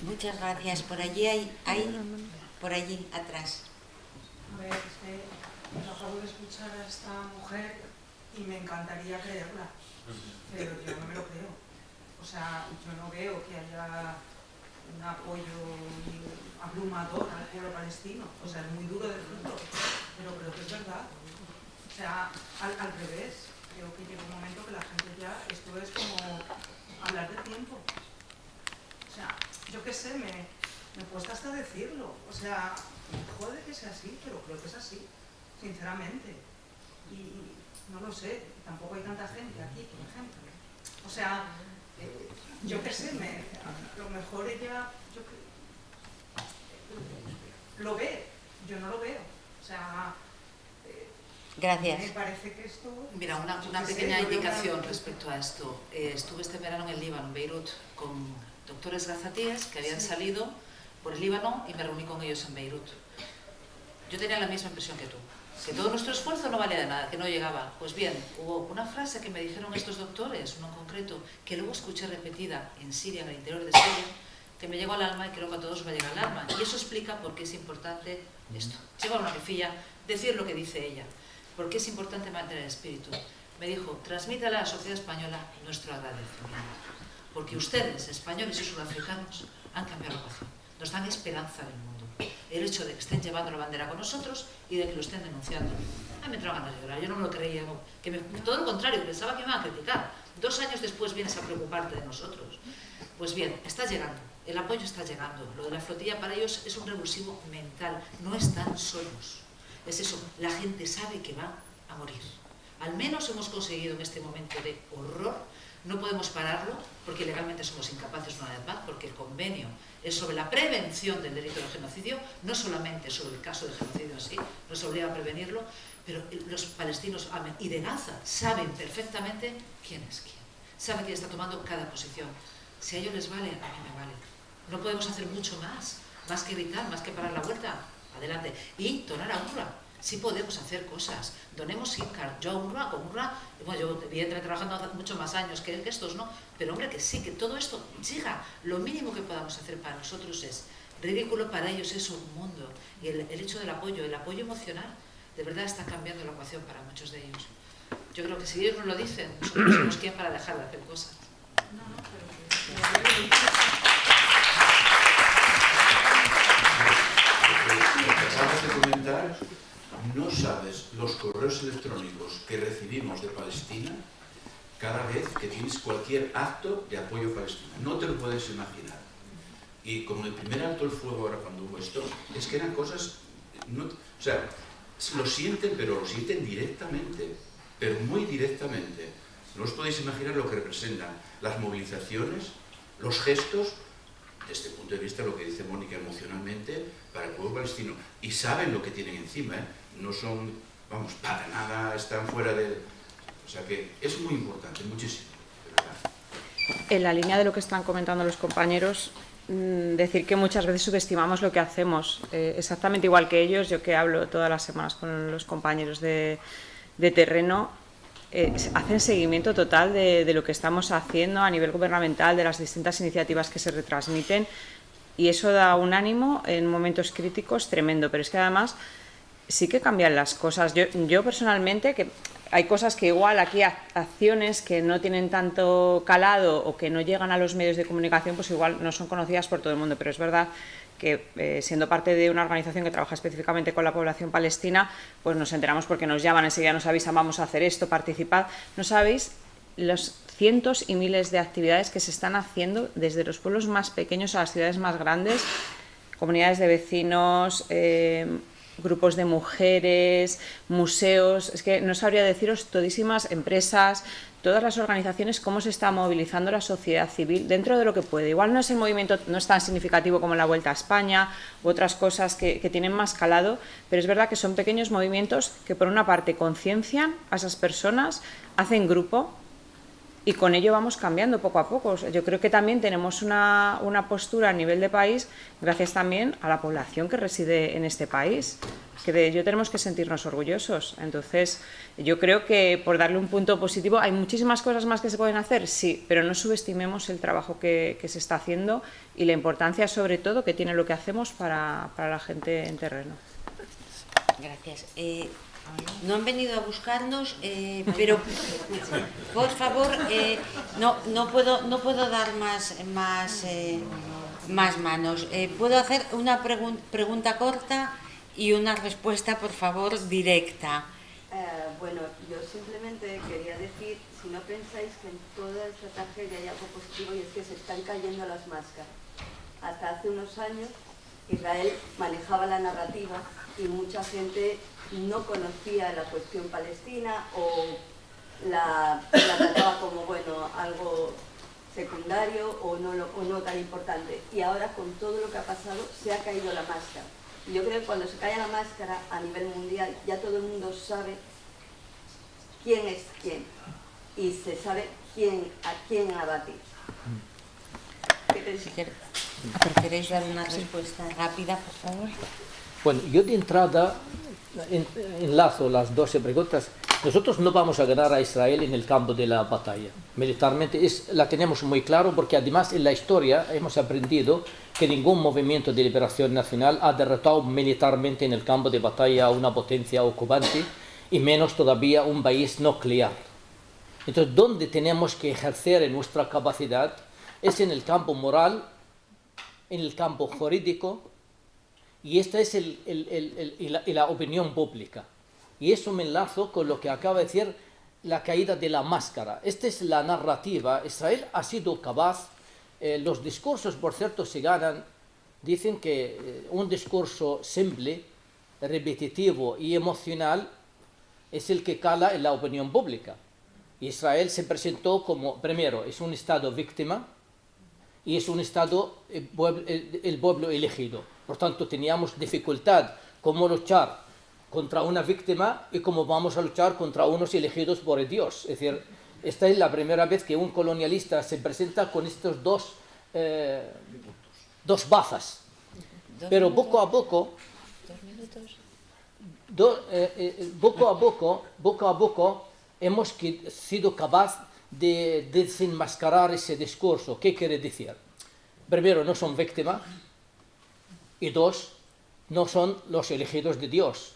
Muchas gracias. Por allí por allí atrás. A ver, es que acabo de escuchar a esta mujer y me encantaría creerla, pero yo no me lo creo. O sea, yo no veo que haya un apoyo abrumador al pueblo palestino. O sea, es muy duro decirlo, pero creo que es verdad. O sea, al revés. creo que llega un momento que la gente ya, esto es como hablar de tiempo. O sea, yo qué sé, me cuesta hasta decirlo. O sea, me jode que sea así, pero creo que es así, sinceramente. Y no lo sé, tampoco hay tanta gente aquí, por ejemplo. O sea, yo qué sé, a lo mejor ella lo ve, yo no lo veo. O sea, Gracias. me parece que esto... Mira, una pequeña indicación respecto a esto. Estuve este verano en el Líbano, en Beirut, con doctores gazatíes que habían salido por el Líbano y me reuní con ellos en Beirut. Yo tenía la misma impresión que tú, que todo nuestro esfuerzo no valía de nada, que no llegaba. Pues bien, hubo una frase que me dijeron estos doctores, uno en concreto, que luego escuché repetida en Siria, en el interior de Siria, que me llegó al alma y creo que a todos va a llegar al alma. Y eso explica por qué es importante esto. Lleva una jefilla, decir lo que dice ella. ¿Por qué es importante mantener el espíritu? Me dijo, transmítale a la sociedad española nuestro agradecimiento. Porque ustedes, españoles y sudafricanos, han cambiado la ecuación. Nos dan esperanza en el mundo. El hecho de que estén llevando la bandera con nosotros y de que lo estén denunciando. A mí me entraban ganas de llorar, yo no me lo creía. Todo lo contrario, pensaba que me iban a criticar. 2 años después vienes a preocuparte de nosotros. Pues bien, está llegando, el apoyo está llegando. Lo de la flotilla para ellos es un revulsivo mental. No están solos. Es eso, la gente sabe que va a morir. Al menos hemos conseguido en este momento de horror. No podemos pararlo porque legalmente somos incapaces una vez más, porque el convenio es sobre la prevención del delito de genocidio, no solamente sobre el caso de genocidio en sí, nos obliga a prevenirlo, pero los palestinos y de Gaza saben perfectamente quién es quién, saben quién está tomando cada posición. Si a ellos les vale, a mí me vale. No podemos hacer mucho más que gritar, más que parar la vuelta. Adelante. Y donar a UNRWA. Sí podemos hacer cosas. Donemos SINCAR. Yo a UNRWA, con UNRWA, bueno, yo evidentemente trabajando hace muchos más años que estos, ¿no? Pero hombre, que sí, que todo esto llega. Lo mínimo que podamos hacer para nosotros es ridículo, para ellos es un mundo. Y el hecho del apoyo, el apoyo emocional, de verdad está cambiando la ecuación para muchos de ellos. Yo creo que si ellos nos lo dicen, nosotros somos quién para dejar de hacer cosas. Lo que acabas de comentar, no sabes los correos electrónicos que recibimos de Palestina cada vez que tienes cualquier acto de apoyo a Palestina. No te lo puedes imaginar. Y como el primer alto el fuego ahora cuando hubo esto, es que eran cosas, o sea, lo sienten, pero lo sienten directamente, pero muy directamente. No os podéis imaginar lo que representan las movilizaciones, los gestos, desde el punto de vista de lo que dice Mónica emocionalmente, para el pueblo palestino. Y saben lo que tienen encima, ¿eh? No son, vamos, para nada, están fuera de... O sea que es muy importante, muchísimo, de verdad. En la línea de lo que están comentando los compañeros, decir que muchas veces subestimamos lo que hacemos. Exactamente igual que ellos, yo que hablo todas las semanas con los compañeros de terreno, hacen seguimiento total de lo que estamos haciendo a nivel gubernamental, de las distintas iniciativas que se retransmiten, y eso da un ánimo en momentos críticos tremendo, pero es que además sí que cambian las cosas. Yo personalmente, que hay cosas que igual aquí, acciones que no tienen tanto calado o que no llegan a los medios de comunicación, pues igual no son conocidas por todo el mundo, pero es verdad que siendo parte de una organización que trabaja específicamente con la población palestina, pues nos enteramos porque nos llaman, enseguida nos avisan, vamos a hacer esto, participad. No sabéis los cientos y miles de actividades que se están haciendo desde los pueblos más pequeños a las ciudades más grandes, comunidades de vecinos, grupos de mujeres, museos, es que no sabría deciros todísimas empresas, todas las organizaciones, cómo se está movilizando la sociedad civil dentro de lo que puede. Igual no es el movimiento, no es tan significativo como la Vuelta a España u otras cosas que tienen más calado, pero es verdad que son pequeños movimientos que por una parte conciencian a esas personas, hacen grupo y con ello vamos cambiando poco a poco. Yo creo que también tenemos una postura a nivel de país, gracias también a la población que reside en este país, que de ello tenemos que sentirnos orgullosos. Entonces, yo creo que por darle un punto positivo, hay muchísimas cosas más que se pueden hacer, sí, pero no subestimemos el trabajo que se está haciendo y la importancia, sobre todo, que tiene lo que hacemos para la gente en terreno. Gracias. No han venido a buscarnos, pero por favor, no puedo dar más manos. Puedo hacer una pregunta corta y una respuesta, por favor, directa. Bueno, yo simplemente quería decir, si no pensáis que en toda esta tragedia hay algo positivo, y es que se están cayendo las máscaras. Hasta hace unos años Israel manejaba la narrativa y mucha gente no conocía la cuestión palestina o la trataba como, bueno, algo secundario o no tan importante. Y ahora, con todo lo que ha pasado, se ha caído la máscara. Y yo creo que cuando se cae la máscara a nivel mundial, ya todo el mundo sabe quién es quién y se sabe a quién abatir. ¿Queréis dar una respuesta rápida, por favor? Bueno, yo de entrada enlazo las 12 preguntas. Nosotros no vamos a ganar a Israel en el campo de la batalla. Militarmente la tenemos muy claro, porque además en la historia hemos aprendido que ningún movimiento de liberación nacional ha derrotado militarmente en el campo de batalla a una potencia ocupante, y menos todavía un país nuclear. Entonces, donde tenemos que ejercer nuestra capacidad es en el campo moral, en el campo jurídico, y esta es la opinión pública. Y eso me enlazo con lo que acaba de decir la caída de la máscara. Esta es la narrativa. Israel ha sido capaz, los discursos, por cierto, se ganan, dicen que un discurso simple, repetitivo y emocional es el que cala en la opinión pública. Israel se presentó como, primero, es un Estado víctima y es un Estado, el pueblo elegido. Por tanto, teníamos dificultad cómo luchar contra una víctima y cómo vamos a luchar contra unos elegidos por Dios. Es decir, esta es la primera vez que un colonialista se presenta con estos dos bazas. Pero poco a poco, poco a poco hemos sido capaces de desenmascarar ese discurso. ¿Qué quiere decir? Primero, no son víctimas, y dos, no son los elegidos de Dios.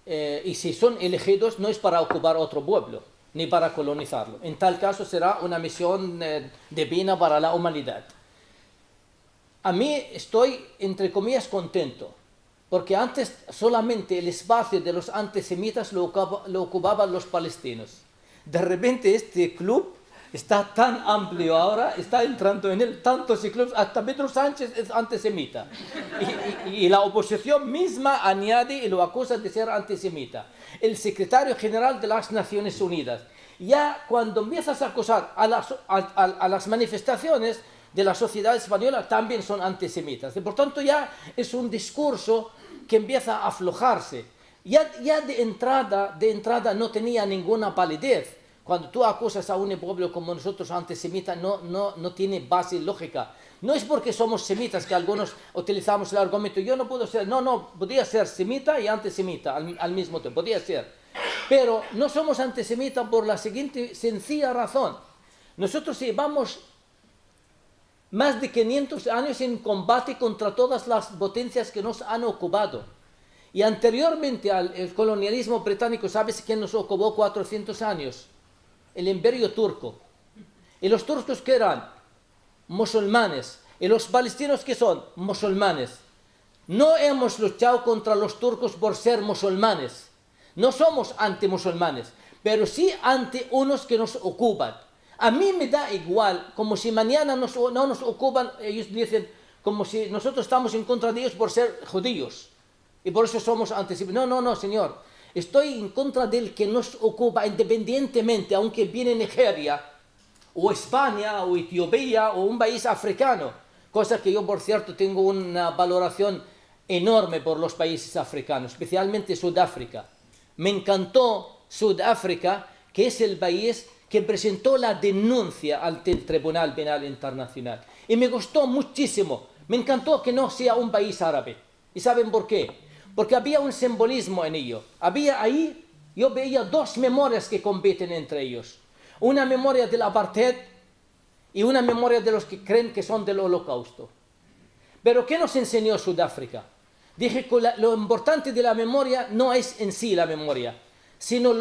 Y si son elegidos, no es para ocupar otro pueblo, ni para colonizarlo. En tal caso será una misión divina para la humanidad. A mí estoy, entre comillas, contento, porque antes solamente el espacio de los antisemitas lo ocupaban los palestinos. De repente este club está tan amplio ahora, está entrando en él tantos clubes, hasta Pedro Sánchez es antisemita. Y la oposición misma añade y lo acusa de ser antisemita. El secretario general de las Naciones Unidas. Ya cuando empiezas a acusar a las manifestaciones de la sociedad española, también son antisemitas. Y por tanto ya es un discurso que empieza a aflojarse. Ya de entrada no tenía ninguna validez. Cuando tú acusas a un pueblo como nosotros antisemita, no tiene base lógica. No es porque somos semitas que algunos utilizamos el argumento, yo no puedo ser, no, podía ser semita y antisemita al mismo tiempo, podía ser. Pero no somos antisemitas por la siguiente sencilla razón. Nosotros llevamos más de 500 años en combate contra todas las potencias que nos han ocupado. Y anteriormente al colonialismo británico, ¿sabes quién nos ocupó 400 años? El Imperio Turco. ¿Y los turcos qué eran? Musulmanes. ¿Y los palestinos qué son? Musulmanes. No hemos luchado contra los turcos por ser musulmanes. No somos antimusulmanes, pero sí ante unos que nos ocupan. A mí me da igual, como si mañana no nos ocupan, ellos dicen, como si nosotros estamos en contra de ellos por ser judíos. Y por eso somos antisemitas. No, señor. Estoy en contra del que nos ocupa independientemente, aunque viene Nigeria, o España, o Etiopía, o un país africano. Cosa que yo, por cierto, tengo una valoración enorme por los países africanos, especialmente Sudáfrica. Me encantó Sudáfrica, que es el país que presentó la denuncia ante el Tribunal Penal Internacional. Y me gustó muchísimo. Me encantó que no sea un país árabe. ¿Y saben por qué? Porque había un simbolismo en ello. Yo veía dos memorias que compiten entre ellos. Una memoria del apartheid y una memoria de los que creen que son del holocausto. Pero ¿qué nos enseñó Sudáfrica? Dije que lo importante de la memoria no es en sí la memoria, sino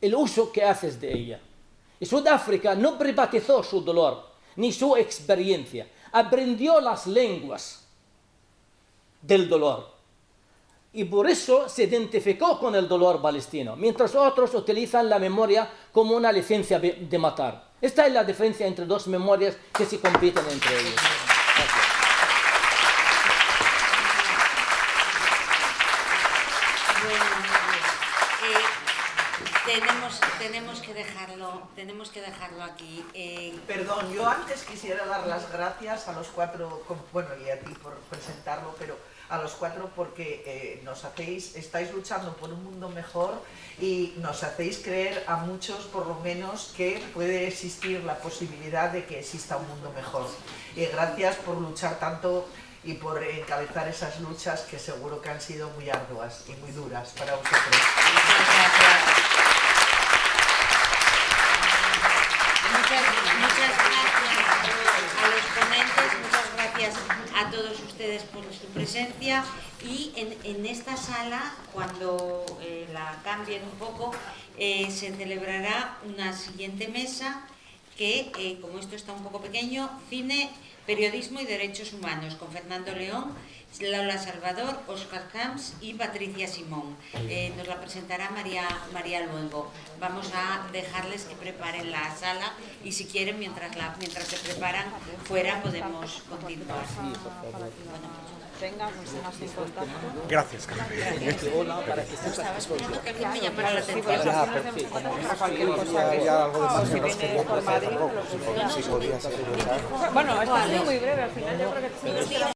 el uso que haces de ella. Y Sudáfrica no privatizó su dolor, ni su experiencia. Aprendió las lenguas del dolor. y por eso se identificó con el dolor palestino, mientras otros utilizan la memoria como una licencia de matar. Esta es la diferencia entre dos memorias que se compiten entre ellos. Gracias. Tenemos que dejarlo aquí. Perdón, yo antes quisiera dar las gracias a los cuatro, bueno, y a ti por presentarlo, pero a los cuatro porque estáis luchando por un mundo mejor y nos hacéis creer a muchos, por lo menos, que puede existir la posibilidad de que exista un mundo mejor. Y gracias por luchar tanto y por encabezar esas luchas que seguro que han sido muy arduas y muy duras para vosotros. Muchas gracias a los ponentes, muchas gracias a todos ustedes por su presencia y en esta sala, cuando la cambien un poco, se celebrará una siguiente mesa que, como esto está un poco pequeño, cine, periodismo y derechos humanos, con Fernando León, Lola Salvador, Óscar Camps y Patricia Simón. Nos la presentará María Luengo. Vamos a dejarles que preparen la sala y si quieren, mientras se preparan fuera, podemos continuar. Gracias, Carmen. Estaba esperando que alguien me llamara la atención. Si podías aprovechar. Bueno, esto es muy breve, al final yo creo que